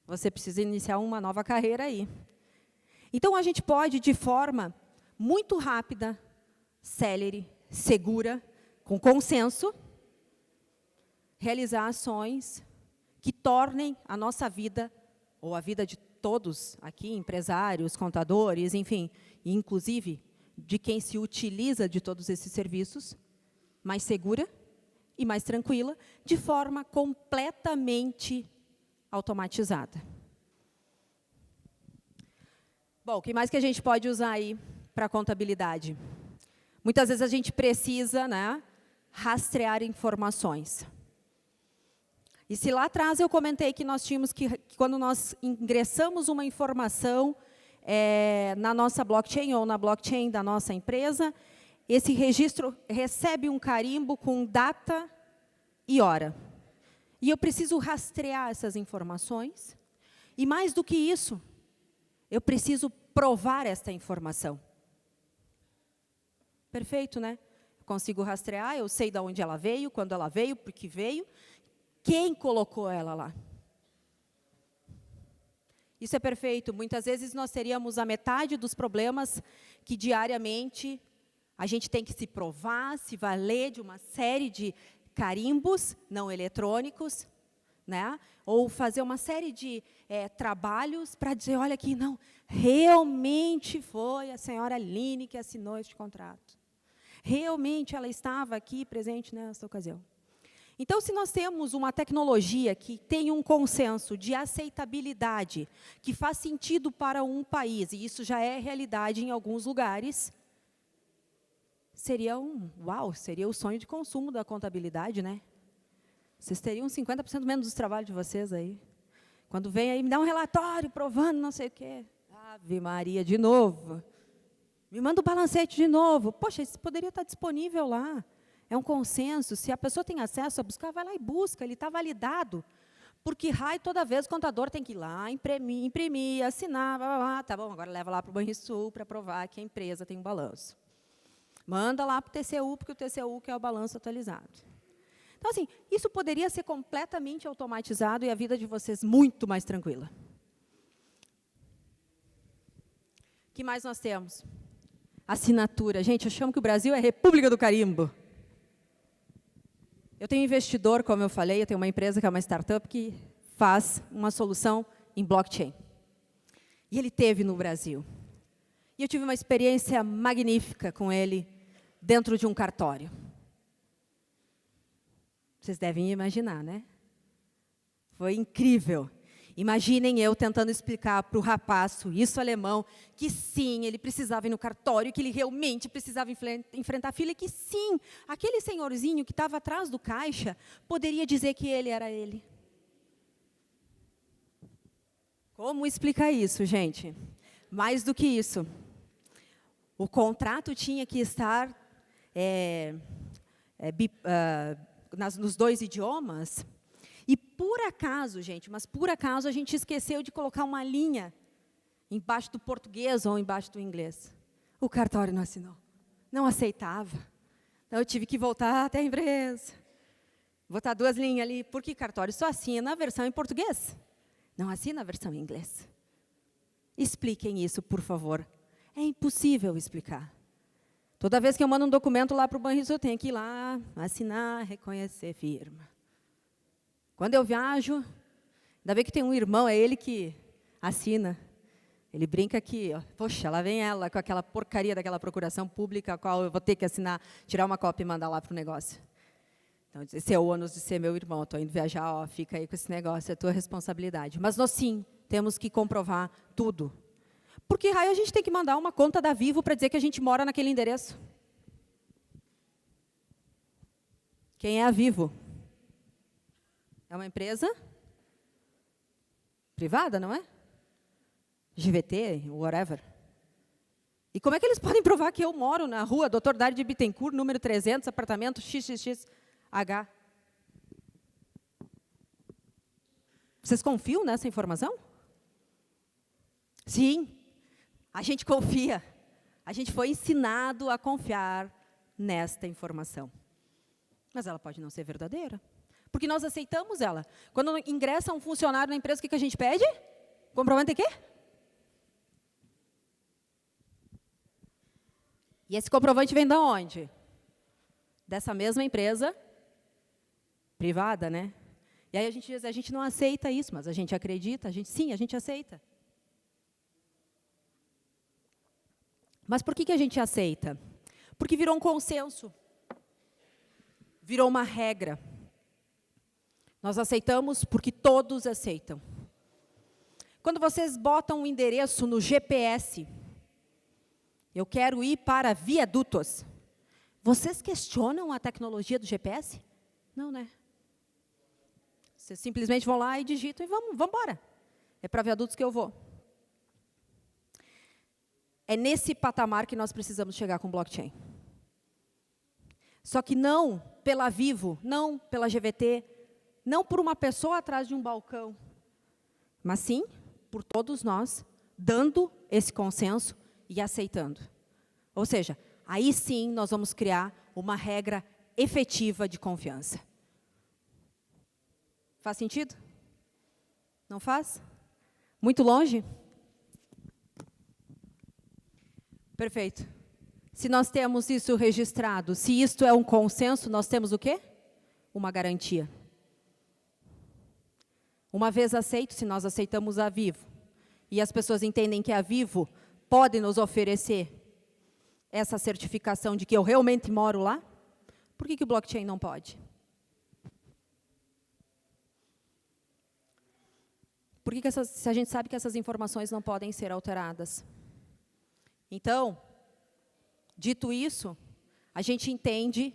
Você precisa iniciar uma nova carreira aí. Então, a gente pode, de forma muito rápida, célere, segura, com consenso, realizar ações que tornem a nossa vida, ou a vida de todos aqui, empresários, contadores, enfim, inclusive de quem se utiliza de todos esses serviços, mais segura e mais tranquila, de forma completamente automatizada. Bom, o que mais que a gente pode usar aí para a contabilidade? Muitas vezes a gente precisa, né, rastrear informações. E se lá atrás eu comentei que nós tínhamos que quando nós ingressamos uma informação na nossa blockchain ou na blockchain da nossa empresa, esse registro recebe um carimbo com data e hora. E eu preciso rastrear essas informações. E mais do que isso, eu preciso provar esta informação. Perfeito, né? Eu consigo rastrear, eu sei de onde ela veio, quando ela veio, por que veio, quem colocou ela lá. Isso é perfeito. Muitas vezes nós teríamos a metade dos problemas que diariamente a gente tem que se provar, se valer de uma série de carimbos não eletrônicos, né? Ou fazer uma série de trabalhos para dizer, olha aqui, não, realmente foi a senhora Aline que assinou este contrato. Realmente ela estava aqui presente nesta ocasião. Então, se nós temos uma tecnologia que tem um consenso de aceitabilidade, que faz sentido para um país, e isso já é realidade em alguns lugares, seria seria o sonho de consumo da contabilidade, né? Vocês teriam 50% menos dos trabalhos de vocês aí. Quando vem aí, me dá um relatório provando não sei o quê. Ave Maria, de novo. Me manda o balancete de novo. Poxa, isso poderia estar disponível lá. É um consenso. Se a pessoa tem acesso a buscar, vai lá e busca. Ele está validado. Porque, toda vez o contador tem que ir lá, imprimir, assinar, blá, blá, blá. Tá bom, agora leva lá para o Banrisul para provar que a empresa tem um balanço. Manda lá para o TCU, porque o TCU quer o balanço atualizado. Então, assim, isso poderia ser completamente automatizado e a vida de vocês muito mais tranquila. O que mais nós temos? Assinatura. Gente, eu chamo que o Brasil é a República do Carimbo. Eu tenho um investidor, como eu falei, eu tenho uma empresa que é uma startup que faz uma solução em blockchain. E ele esteve no Brasil. E eu tive uma experiência magnífica com ele dentro de um cartório. Vocês devem imaginar, né? Foi incrível. Imaginem eu tentando explicar para o rapaz suíço-alemão que sim, ele precisava ir no cartório, que ele realmente precisava enfrentar a fila, e que sim, aquele senhorzinho que estava atrás do caixa poderia dizer que ele era ele. Como explicar isso, gente? Mais do que isso. O contrato tinha que estar nos 2 idiomas. E por acaso, gente, mas por acaso a gente esqueceu de colocar uma linha embaixo do português ou embaixo do inglês. O cartório não assinou. Não aceitava. Então eu tive que voltar até a empresa. Botar 2 linhas ali, porque cartório só assina a versão em português. Não assina a versão em inglês. Expliquem isso, por favor. É impossível explicar. Toda vez que eu mando um documento lá para o Banrisul, eu tenho que ir lá, assinar, reconhecer firma. Quando eu viajo, ainda bem que tem um irmão, é ele que assina. Ele brinca que, poxa, lá vem ela com aquela porcaria daquela procuração pública, a qual eu vou ter que assinar, tirar uma cópia e mandar lá para o negócio. Então, esse é o ônus de ser meu irmão. Estou indo viajar, fica aí com esse negócio, é tua responsabilidade. Mas nós, sim, temos que comprovar tudo. Porque, a gente tem que mandar uma conta da Vivo para dizer que a gente mora naquele endereço. Quem é a Vivo? É uma empresa privada, não é? GVT, whatever. E como é que eles podem provar que eu moro na rua Dr. Dário de Bittencourt, número 300, apartamento XXXH? Vocês confiam nessa informação? Sim, a gente confia. A gente foi ensinado a confiar nesta informação. Mas ela pode não ser verdadeira. Porque nós aceitamos ela. Quando ingressa um funcionário na empresa, o que a gente pede? Comprovante de quê? E esse comprovante vem de onde? Dessa mesma empresa privada, né? E aí a gente diz, a gente não aceita isso, mas a gente acredita, sim, a gente aceita. Mas por que a gente aceita? Porque virou um consenso. virou uma regra. Nós aceitamos porque todos aceitam. Quando vocês botam um endereço no GPS, eu quero ir para Viadutos, vocês questionam a tecnologia do GPS? Não, né? Vocês simplesmente vão lá e digitam e vamos embora. É para Viadutos que eu vou. É nesse patamar que nós precisamos chegar com blockchain. Só que não pela Vivo, não pela GVT, não por uma pessoa atrás de um balcão, mas sim por todos nós, dando esse consenso e aceitando. Ou seja, aí sim nós vamos criar uma regra efetiva de confiança. Faz sentido? Não faz? Muito longe? Perfeito. Se nós temos isso registrado, se isto é um consenso, nós temos o quê? Uma garantia. Uma vez aceito, se nós aceitamos a Vivo, e as pessoas entendem que a Vivo pode nos oferecer essa certificação de que eu realmente moro lá, por que o blockchain não pode? Por que se a gente sabe que essas informações não podem ser alteradas? Então, dito isso, a gente entende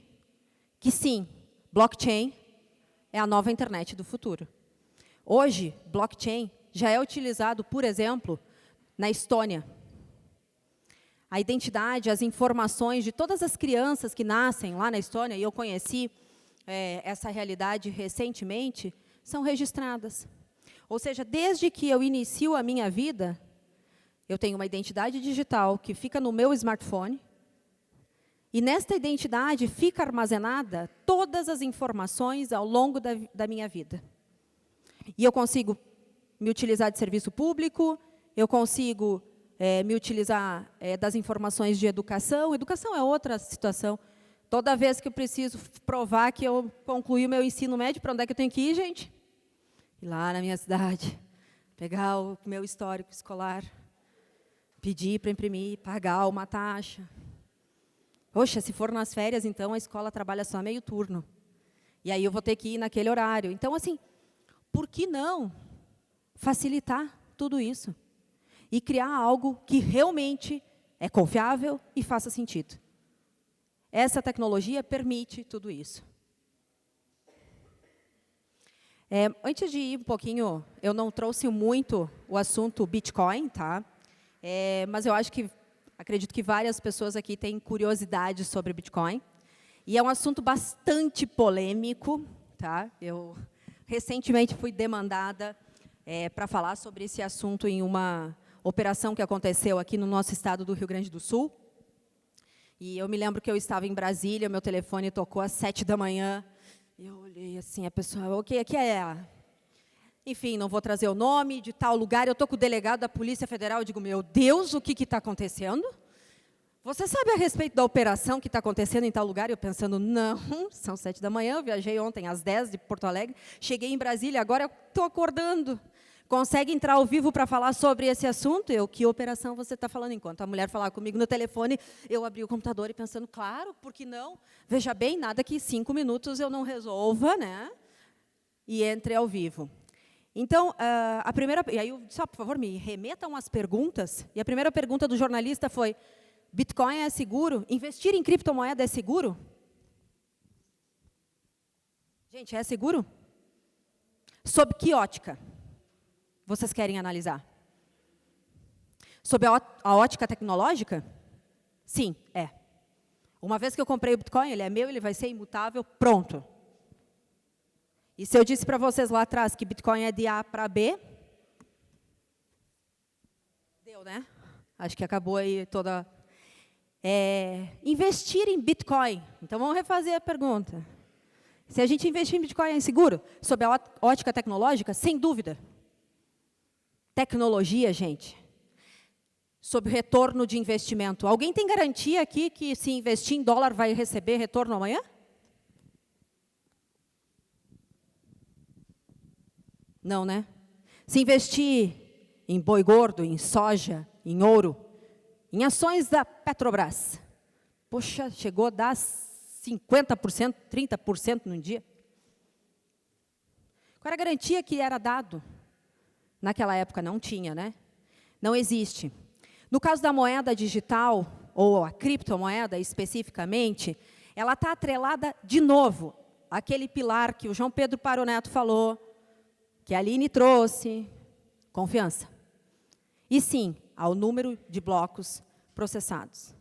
que sim, blockchain é a nova internet do futuro. Hoje, blockchain já é utilizado, por exemplo, na Estônia. A identidade, as informações de todas as crianças que nascem lá na Estônia, e eu conheci essa realidade recentemente, são registradas. Ou seja, desde que eu inicio a minha vida, eu tenho uma identidade digital que fica no meu smartphone, e nesta identidade fica armazenada todas as informações ao longo da minha vida. E eu consigo me utilizar de serviço público, eu consigo me utilizar das informações de educação. Educação é outra situação. Toda vez que eu preciso provar que eu concluí o meu ensino médio, para onde é que eu tenho que ir, gente? Ir lá na minha cidade, pegar o meu histórico escolar, pedir para imprimir, pagar uma taxa. Poxa, se for nas férias, então, a escola trabalha só meio turno. E aí eu vou ter que ir naquele horário. Então, assim, por que não facilitar tudo isso? E criar algo que realmente é confiável e faça sentido. Essa tecnologia permite tudo isso. Antes de ir um pouquinho, eu não trouxe muito o assunto Bitcoin, tá? Mas eu acredito que várias pessoas aqui têm curiosidade sobre Bitcoin. E é um assunto bastante polêmico, tá? Eu recentemente fui demandada para falar sobre esse assunto em uma operação que aconteceu aqui no nosso estado do Rio Grande do Sul. E eu me lembro que eu estava em Brasília, meu telefone tocou às 7 da manhã. E eu olhei assim, a pessoa, ok, aqui é... Enfim, não vou trazer o nome de tal lugar, eu estou com o delegado da Polícia Federal, eu digo, meu Deus, o que está acontecendo? Você sabe a respeito da operação que está acontecendo em tal lugar? Eu pensando, não, são 7 da manhã, eu viajei ontem às 10 de Porto Alegre, cheguei em Brasília, agora estou acordando. Consegue entrar ao vivo para falar sobre esse assunto? Que operação você está falando? Enquanto a mulher falava comigo no telefone, eu abri o computador e pensando, claro, por que não? Veja bem, nada que 5 minutos eu não resolva, né? E entre ao vivo. Então, a primeira... E aí, só, por favor, me remetam as perguntas. E a primeira pergunta do jornalista foi, Bitcoin é seguro? Investir em criptomoeda é seguro? Gente, é seguro? Sob que ótica vocês querem analisar? Sob a ótica tecnológica? Sim, é. Uma vez que eu comprei o Bitcoin, ele é meu, ele vai ser imutável, pronto. E se eu disse para vocês lá atrás que Bitcoin é de A para B, deu, né? Acho que acabou aí toda... investir em Bitcoin. Então, vamos refazer a pergunta. Se a gente investir em Bitcoin, é seguro? Sob a ótica tecnológica? Sem dúvida. Tecnologia, gente. Sob retorno de investimento. Alguém tem garantia aqui que se investir em dólar vai receber retorno amanhã? Não, né? Se investir em boi gordo, em soja, em ouro, em ações da Petrobras, poxa, chegou a dar 50%, 30% num dia. Qual era a garantia que era dado? Naquela época não tinha, né? Não existe. No caso da moeda digital, ou a criptomoeda especificamente, ela está atrelada de novo àquele pilar que o João Pedro Paroneto falou, que a Aline trouxe, confiança. E sim, ao número de blocos processados.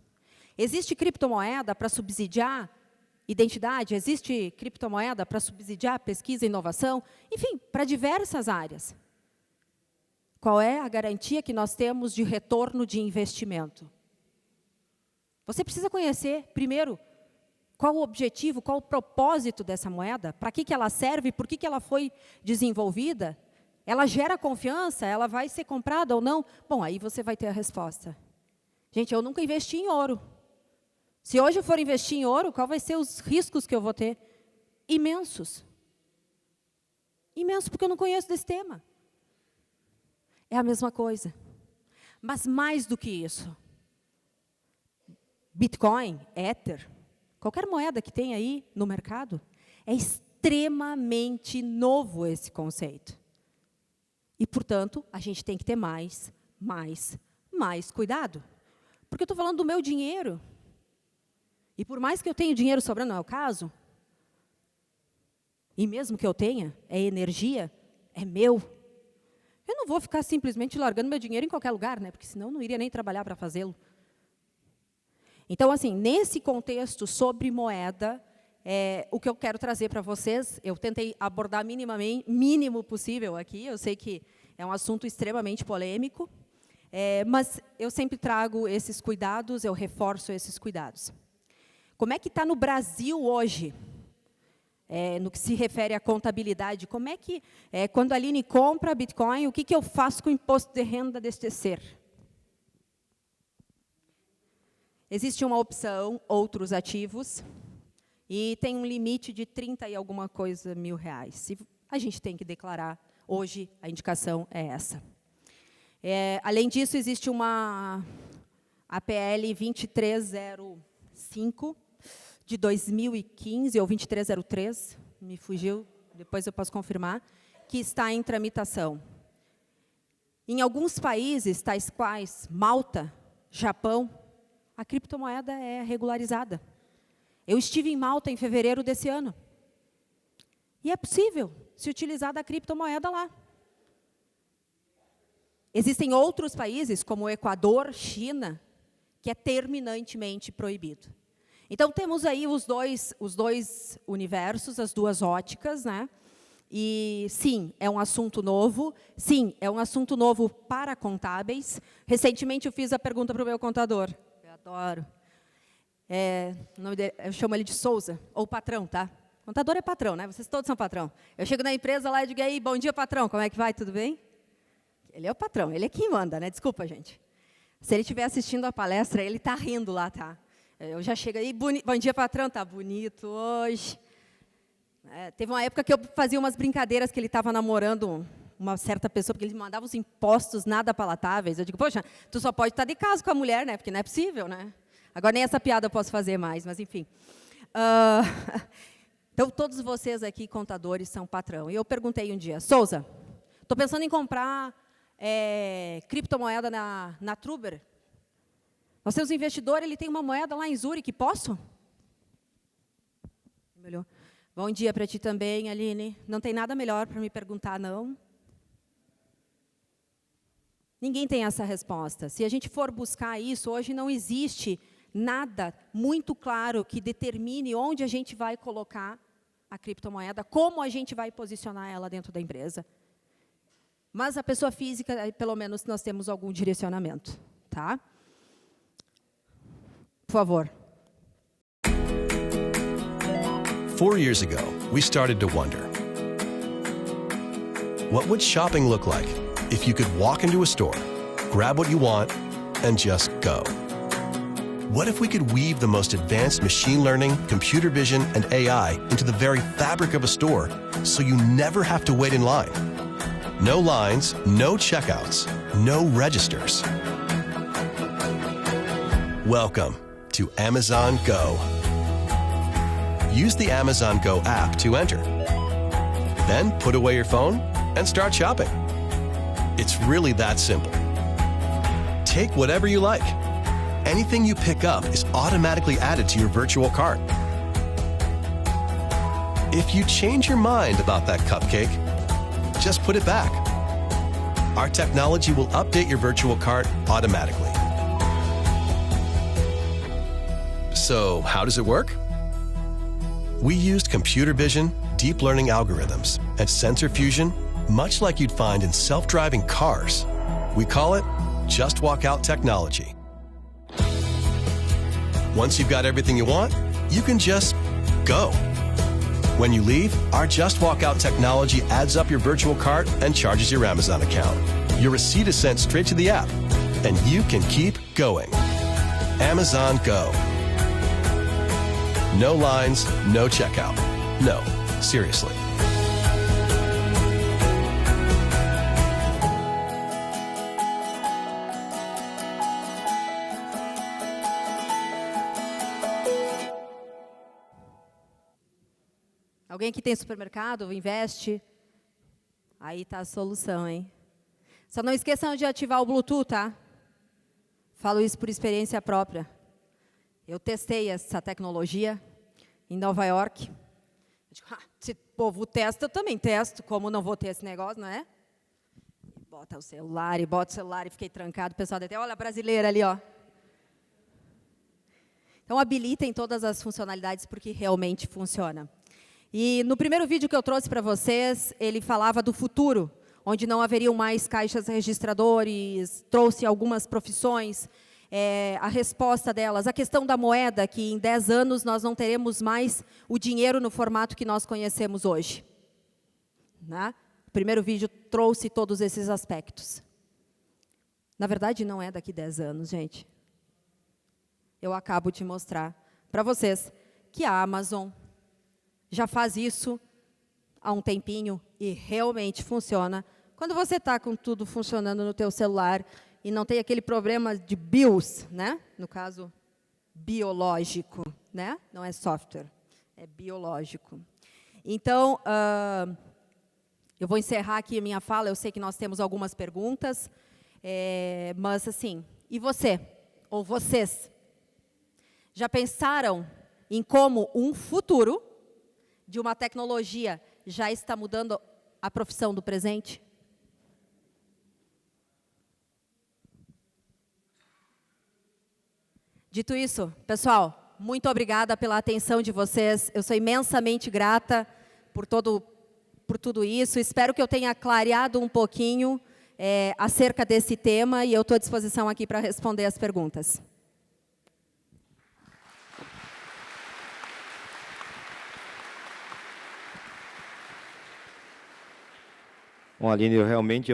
Existe criptomoeda para subsidiar identidade, existe criptomoeda para subsidiar pesquisa e inovação, enfim, para diversas áreas. Qual é a garantia que nós temos de retorno de investimento? Você precisa conhecer, primeiro, qual o objetivo, qual o propósito dessa moeda, para que ela serve, por que ela foi desenvolvida, ela gera confiança, ela vai ser comprada ou não? Bom, aí você vai ter a resposta. Gente, eu nunca investi em ouro. Se hoje eu for investir em ouro, qual vai ser os riscos que eu vou ter? Imensos. Imensos, porque eu não conheço desse tema. É a mesma coisa. Mas mais do que isso. Bitcoin, Ether, qualquer moeda que tem aí no mercado, é extremamente novo esse conceito. E, portanto, a gente tem que ter mais cuidado. Porque eu estou falando do meu dinheiro. E por mais que eu tenha dinheiro sobrando, não é o caso, e mesmo que eu tenha, é energia, é meu, eu não vou ficar simplesmente largando meu dinheiro em qualquer lugar, né? Porque senão eu não iria nem trabalhar para fazê-lo. Então, assim, nesse contexto sobre moeda, o que eu quero trazer para vocês, eu tentei abordar mínimo possível aqui, eu sei que é um assunto extremamente polêmico, mas eu sempre trago esses cuidados, eu reforço esses cuidados. Como é que está no Brasil hoje, no que se refere à contabilidade? Como é que, quando a Aline compra Bitcoin, o que eu faço com o imposto de renda deste ser? Existe uma opção, outros ativos, e tem um limite de 30 e alguma coisa mil reais. E a gente tem que declarar, hoje a indicação é essa. Além disso, existe uma APL 2305, de 2015, ou 2303, me fugiu, depois eu posso confirmar, que está em tramitação. Em alguns países, tais quais Malta, Japão, a criptomoeda é regularizada. Eu estive em Malta em fevereiro desse ano. E é possível se utilizar da criptomoeda lá. Existem outros países, como o Equador, China, que é terminantemente proibido. Então, temos aí os dois universos, as duas óticas, né? E, sim, é um assunto novo. Sim, é um assunto novo para contábeis. Recentemente, eu fiz a pergunta para o meu contador. Eu adoro. O nome dele, eu chamo ele de Souza, ou patrão, tá? Contador é patrão, né? Vocês todos são patrão. Eu chego na empresa lá e digo, aí, bom dia, patrão, como é que vai? Tudo bem? Ele é o patrão, ele é quem manda, né? Desculpa, gente. Se ele estiver assistindo a palestra, ele está rindo lá, tá? Eu já chego aí, bom dia, patrão, tá bonito hoje. Teve uma época que eu fazia umas brincadeiras que ele estava namorando uma certa pessoa, porque ele mandava os impostos nada palatáveis. Eu digo, poxa, tu só pode estar de casa com a mulher, né? Porque não é possível, né? Agora nem essa piada eu posso fazer mais, mas enfim. Então, todos vocês aqui, contadores, são patrão. E eu perguntei um dia, Souza, estou pensando em comprar criptomoeda na Truber. Nós temos um investidor, ele tem uma moeda lá em Zurique, posso? Melhor. Bom dia para ti também, Aline. Não tem nada melhor para me perguntar, não? Ninguém tem essa resposta. Se a gente for buscar isso, hoje não existe nada muito claro que determine onde a gente vai colocar a criptomoeda, como a gente vai posicionar ela dentro da empresa. Mas a pessoa física, pelo menos, nós temos algum direcionamento, tá? Por favor. 4 years ago, we started to wonder, what would shopping look like if you could walk into a store, grab what you want, and just go? What if we could weave the most advanced machine learning, computer vision, and AI into the very fabric of a store so you never have to wait in line? No lines, no checkouts, no registers. Welcome to Amazon Go. use the Amazon Go app to enter. Then put away your phone and start shopping. It's really that simple. Take whatever you like. Anything you pick up is automatically added to your virtual cart. If you change your mind about that cupcake, just put it back. Our technology will update your virtual cart automatically. So, how does it work? We used computer vision, deep learning algorithms, and sensor fusion, much like you'd find in self-driving cars. We call it Just Walk Out technology. Once you've got everything you want, you can just go. When you leave, our Just Walk Out technology adds up your virtual cart and charges your Amazon account. Your receipt is sent straight to the app, and you can keep going. Amazon Go. No lines, no checkout. No, seriously. Alguém que tem supermercado, investe, aí está a solução, hein? Só não esqueçam de ativar o Bluetooth, tá? Falo isso por experiência própria. Eu testei essa tecnologia em Nova York. Eu digo, se o povo testa, eu também testo. Como não vou ter esse negócio, não é? Bota o celular e fiquei trancado. O pessoal até, olha a brasileira ali, ó. Então, habilitem todas as funcionalidades porque realmente funciona. E no primeiro vídeo que eu trouxe para vocês, ele falava do futuro, onde não haveriam mais caixas registradores, trouxe algumas profissões, a resposta delas, a questão da moeda, que em 10 anos nós não teremos mais o dinheiro no formato que nós conhecemos hoje. Né? O primeiro vídeo trouxe todos esses aspectos. Na verdade, não é daqui 10 anos, gente. Eu acabo de mostrar para vocês que a Amazon já faz isso há um tempinho e realmente funciona. Quando você está com tudo funcionando no teu celular e não tem aquele problema de BIOS, né? No caso, biológico, né? Não é software, é biológico. Então, eu vou encerrar aqui a minha fala. Eu sei que nós temos algumas perguntas, mas assim, e você, ou vocês, já pensaram em como um futuro de uma tecnologia já está mudando a profissão do presente? Dito isso, pessoal, muito obrigada pela atenção de vocês. Eu sou imensamente grata por tudo isso. Espero que eu tenha clareado um pouquinho acerca desse tema e eu estou à disposição aqui para responder as perguntas. Bom, Aline, realmente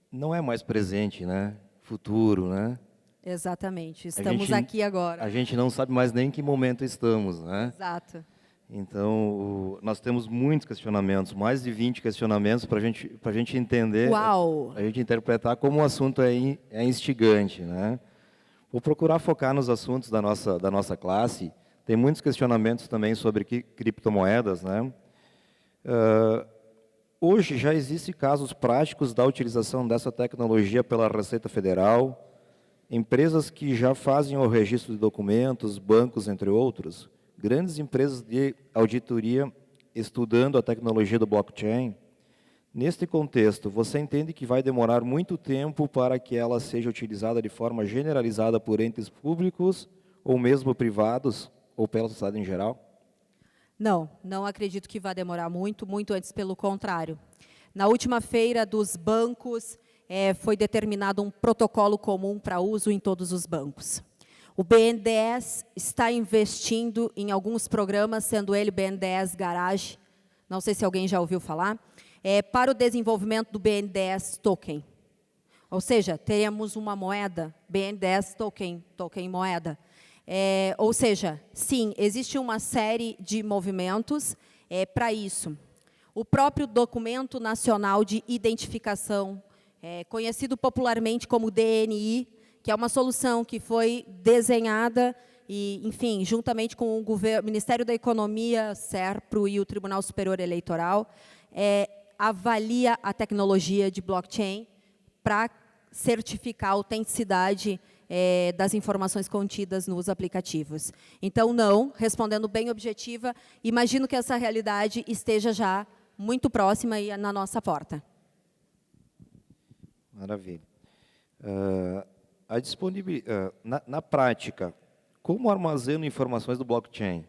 não é mais presente, né? Futuro, né? Exatamente, estamos aqui agora. A gente não sabe mais nem em que momento estamos, né? Exato. Então, nós temos muitos questionamentos, mais de 20 questionamentos para a gente entender, a gente interpretar como o assunto é instigante, né? Vou procurar focar nos assuntos da nossa classe. Tem muitos questionamentos também sobre criptomoedas, né? Hoje já existem casos práticos da utilização dessa tecnologia pela Receita Federal, empresas que já fazem o registro de documentos, bancos, entre outros, grandes empresas de auditoria estudando a tecnologia do blockchain. Neste contexto, você entende que vai demorar muito tempo para que ela seja utilizada de forma generalizada por entes públicos ou mesmo privados ou pela sociedade em geral? Não acredito que vai demorar muito antes, pelo contrário. Na última feira dos bancos, foi determinado um protocolo comum para uso em todos os bancos. O BNDES está investindo em alguns programas, sendo ele o BNDES Garage, não sei se alguém já ouviu falar, para o desenvolvimento do BNDES Token. Ou seja, teremos uma moeda, BNDES Token moeda. Ou seja, sim, existe uma série de movimentos para isso. O próprio Documento Nacional de Identificação, conhecido popularmente como DNI, que é uma solução que foi desenhada e, enfim, juntamente com o Ministério da Economia, SERPRO e o Tribunal Superior Eleitoral, avalia a tecnologia de blockchain para certificar a autenticidade das informações contidas nos aplicativos. Então, não, respondendo bem objetiva, imagino que essa realidade esteja já muito próxima e na nossa porta. Maravilha. A disponibilidade, na prática, como armazeno informações do blockchain?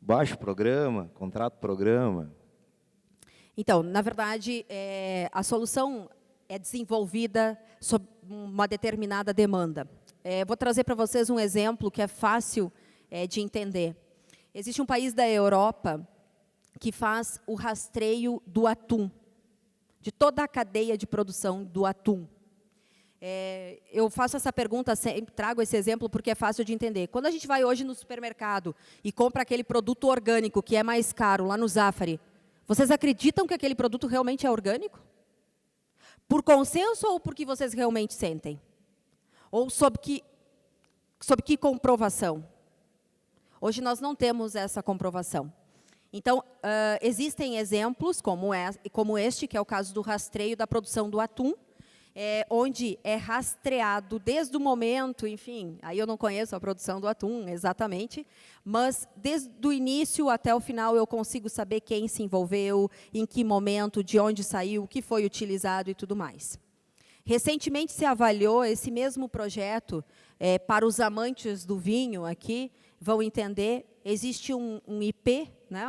Baixo programa, contrato programa? Então, na verdade, a solução é desenvolvida sob uma determinada demanda. Vou trazer para vocês um exemplo que é fácil de entender. Existe um país da Europa que faz o rastreio do atum, de toda a cadeia de produção do atum. Eu faço essa pergunta, trago esse exemplo porque é fácil de entender. Quando a gente vai hoje no supermercado e compra aquele produto orgânico que é mais caro, lá no Zafari, vocês acreditam que aquele produto realmente é orgânico? Por consenso ou porque vocês realmente sentem? Ou sob que comprovação? Hoje nós não temos essa comprovação. Então, existem exemplos como este, que é o caso do rastreio da produção do atum, onde é rastreado desde o momento, enfim, aí eu não conheço a produção do atum exatamente, mas desde o início até o final eu consigo saber quem se envolveu, em que momento, de onde saiu, o que foi utilizado e tudo mais. Recentemente se avaliou esse mesmo projeto para os amantes do vinho aqui, vão entender, existe um IP, né,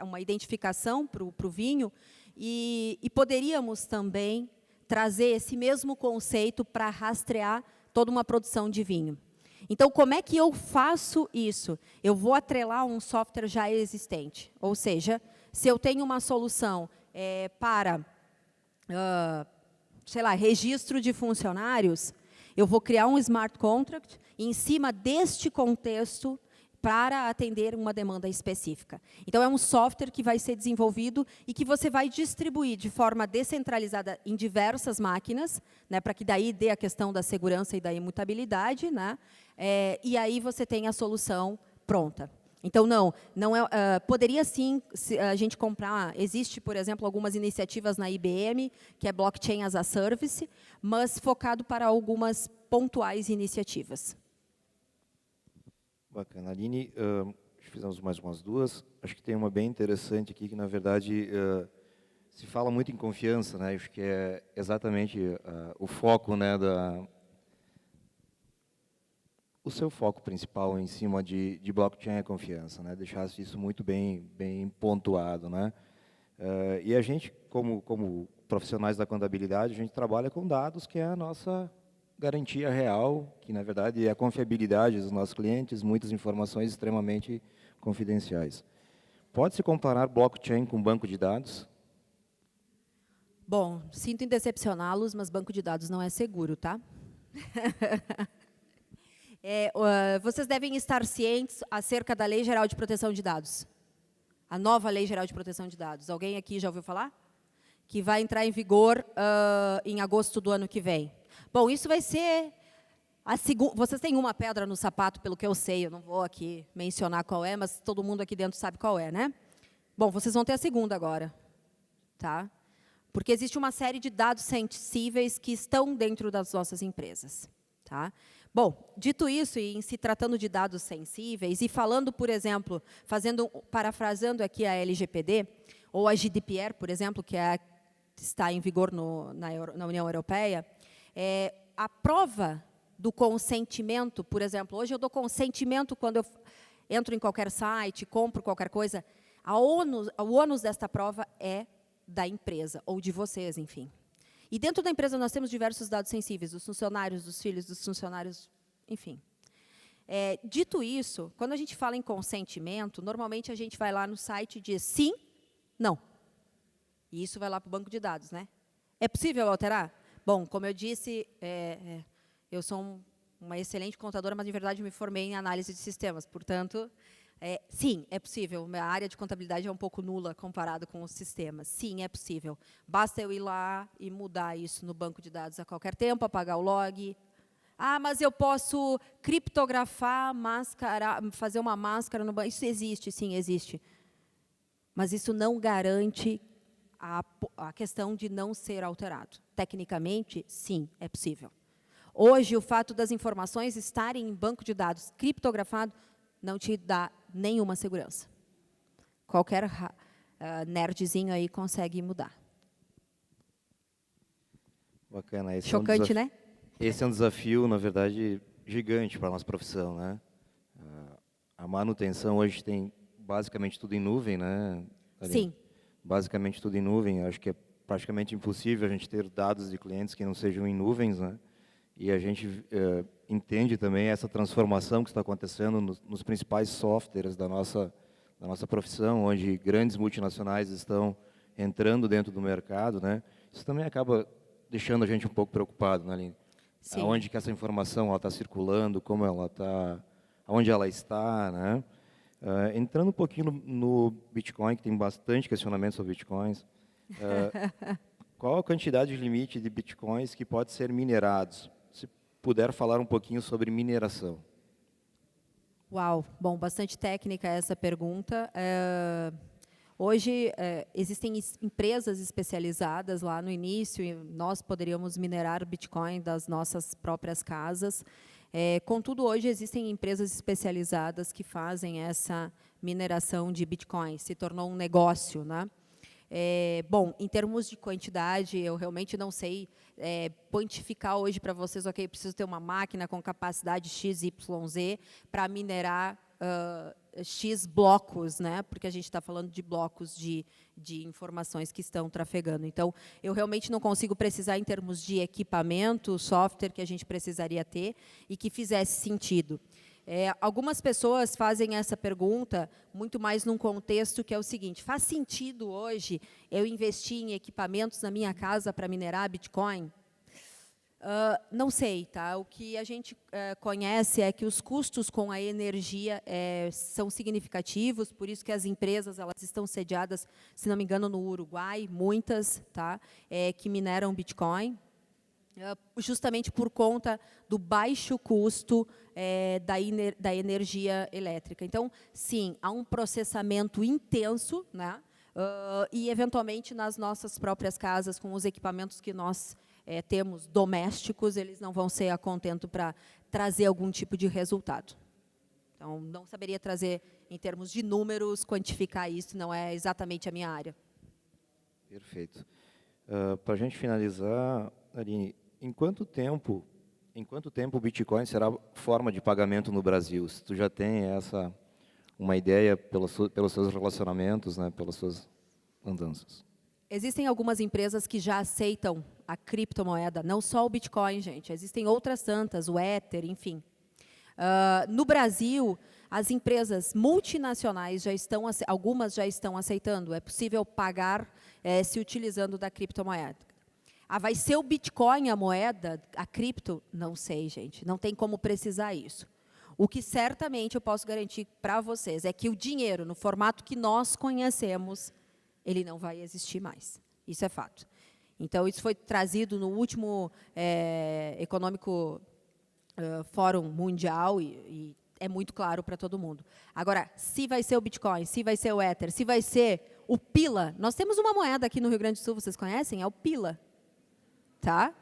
uma identificação para o vinho, e poderíamos também trazer esse mesmo conceito para rastrear toda uma produção de vinho. Então, como é que eu faço isso? Eu vou atrelar um software já existente. Ou seja, se eu tenho uma solução para, sei lá, registro de funcionários, eu vou criar um smart contract em cima deste contexto para atender uma demanda específica. Então, é um software que vai ser desenvolvido e que você vai distribuir de forma descentralizada em diversas máquinas, né, para que daí dê a questão da segurança e da imutabilidade, né, e aí você tem a solução pronta. Então, poderia sim a gente comprar, existe, por exemplo, algumas iniciativas na IBM, que é Blockchain as a Service, mas focado para algumas pontuais iniciativas. Bacana. Aline, fizemos mais umas duas. Acho que tem uma bem interessante aqui, que, na verdade, se fala muito em confiança, né? Acho que é exatamente o foco, né, o seu foco principal em cima de blockchain é confiança, né? Deixasse isso muito bem pontuado, né? E a gente, como profissionais da contabilidade, a gente trabalha com dados, que é a nossa garantia real, que, na verdade, é a confiabilidade dos nossos clientes, muitas informações extremamente confidenciais. Pode-se comparar blockchain com banco de dados? Bom, sinto em decepcioná-los, mas banco de dados não é seguro, tá? Vocês devem estar cientes acerca da Lei Geral de Proteção de Dados. A nova Lei Geral de Proteção de Dados. Alguém aqui já ouviu falar? Que vai entrar em vigor em agosto do ano que vem. Bom, isso vai ser vocês têm uma pedra no sapato, pelo que eu sei, eu não vou aqui mencionar qual é, mas todo mundo aqui dentro sabe qual é, né? Bom, vocês vão ter a segunda agora, tá? Porque existe uma série de dados sensíveis que estão dentro das nossas empresas, tá? Bom, dito isso, e em se tratando de dados sensíveis, e falando, por exemplo, parafraseando aqui a LGPD, ou a GDPR, por exemplo, que está em vigor na União Europeia, a prova do consentimento, por exemplo, hoje eu dou consentimento quando eu entro em qualquer site, compro qualquer coisa, o ônus desta prova é da empresa, ou de vocês, enfim. E dentro da empresa nós temos diversos dados sensíveis, dos funcionários, dos filhos, dos funcionários, enfim. Dito isso, quando a gente fala em consentimento, normalmente a gente vai lá no site e diz sim, não. E isso vai lá para o banco de dados, né? É possível alterar? Bom, como eu disse, eu sou uma excelente contadora, mas, de verdade, me formei em análise de sistemas. Portanto, sim, é possível. A área de contabilidade é um pouco nula comparado com os sistemas. Sim, é possível. Basta eu ir lá e mudar isso no banco de dados a qualquer tempo, apagar o log, Ah, mas eu posso criptografar, fazer uma máscara no banco. Isso existe, sim, existe. Mas isso não garante a questão de não ser alterado. Tecnicamente, sim, é possível. Hoje, o fato das informações estarem em banco de dados criptografado não te dá nenhuma segurança. Qualquer nerdzinho aí consegue mudar. Bacana. Esse Chocante, né? Esse é um desafio, na verdade, gigante para a nossa profissão, né? A manutenção hoje tem basicamente tudo em nuvem, né? Sim. Basicamente tudo em nuvem. Acho que é praticamente impossível a gente ter dados de clientes que não sejam em nuvens, né? E a gente entende também essa transformação que está acontecendo nos principais softwares da nossa profissão, onde grandes multinacionais estão entrando dentro do mercado, né? Isso também acaba deixando a gente um pouco preocupado, né, Aline? Sim. Aonde que essa informação está circulando, como ela está, aonde ela está, né? Entrando um pouquinho no Bitcoin, que tem bastante questionamento sobre Bitcoins, qual a quantidade de limite de Bitcoins que pode ser minerados? Se puder falar um pouquinho sobre mineração. Uau, bom, bastante técnica essa pergunta. Hoje, existem empresas especializadas lá no início, e nós poderíamos minerar Bitcoin das nossas próprias casas. Contudo, hoje existem empresas especializadas que fazem essa mineração de Bitcoin. Se tornou um negócio, né? Bom, em termos de quantidade, eu realmente não sei quantificar hoje para vocês, ok, preciso ter uma máquina com capacidade XYZ para minerar X blocos, né? Porque a gente está falando de blocos de informações que estão trafegando. Então, eu realmente não consigo precisar em termos de equipamento, software que a gente precisaria ter e que fizesse sentido. Algumas pessoas fazem essa pergunta muito mais num contexto que é o seguinte: faz sentido hoje eu investir em equipamentos na minha casa para minerar Bitcoin? Não sei, tá? O que a gente conhece é que os custos com a energia são significativos, por isso que as empresas elas estão sediadas, se não me engano, no Uruguai, muitas, tá? Que mineram Bitcoin, justamente por conta do baixo custo da energia elétrica. Então, sim, há um processamento intenso, né? E, eventualmente, nas nossas próprias casas, com os equipamentos que nós temos domésticos, eles não vão ser a contento para trazer algum tipo de resultado. Então, não saberia trazer, em termos de números, quantificar isso, não é exatamente a minha área. Perfeito. Para a gente finalizar, Aline, em quanto tempo o Bitcoin será forma de pagamento no Brasil? Se tu já tem uma ideia pelos seus relacionamentos, né, pelas suas andanças. Existem algumas empresas que já aceitam a criptomoeda, não só o Bitcoin, gente. Existem outras tantas, o Ether, enfim. No Brasil, as empresas multinacionais algumas já estão aceitando. É possível pagar se utilizando da criptomoeda. Vai ser o Bitcoin a moeda, a cripto? Não sei, gente. Não tem como precisar isso. O que certamente eu posso garantir para vocês é que o dinheiro, no formato que nós conhecemos, ele não vai existir mais. Isso é fato. Então, isso foi trazido no último Econômico Fórum Mundial e é muito claro para todo mundo. Agora, se vai ser o Bitcoin, se vai ser o Ether, se vai ser o Pila, nós temos uma moeda aqui no Rio Grande do Sul, vocês conhecem? É o Pila. Tá?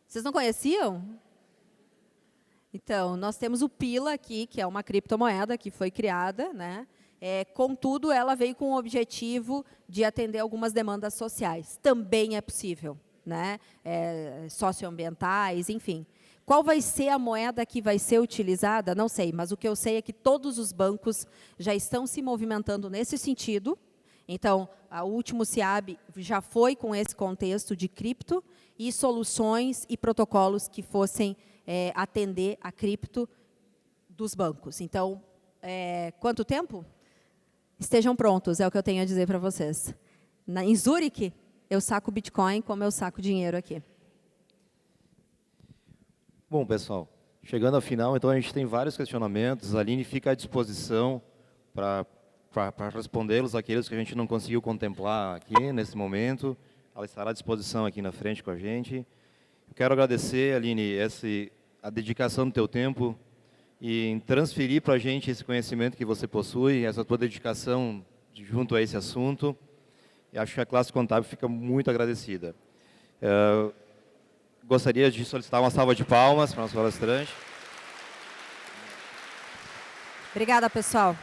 Vocês não conheciam? Então, nós temos o Pila aqui, que é uma criptomoeda que foi criada, né? Contudo, ela veio com o objetivo de atender algumas demandas sociais. Também é possível, né? Socioambientais, enfim. Qual vai ser a moeda que vai ser utilizada? Não sei, mas o que eu sei é que todos os bancos já estão se movimentando nesse sentido. Então, o último CIAB já foi com esse contexto de cripto e soluções e protocolos que fossem atender a cripto dos bancos. Então, quanto tempo? Estejam prontos, é o que eu tenho a dizer para vocês. Em Zurique, eu saco Bitcoin como eu saco dinheiro aqui. Bom, pessoal, chegando ao final, então a gente tem vários questionamentos. A Aline fica à disposição para respondê-los, aqueles que a gente não conseguiu contemplar aqui nesse momento. Ela estará à disposição aqui na frente com a gente. Eu quero agradecer, Aline, a dedicação do teu tempo e em transferir para a gente esse conhecimento que você possui, essa tua dedicação junto a esse assunto. E acho que a classe contábil fica muito agradecida. Gostaria de solicitar uma salva de palmas para a nossa palestrante. Obrigada, pessoal.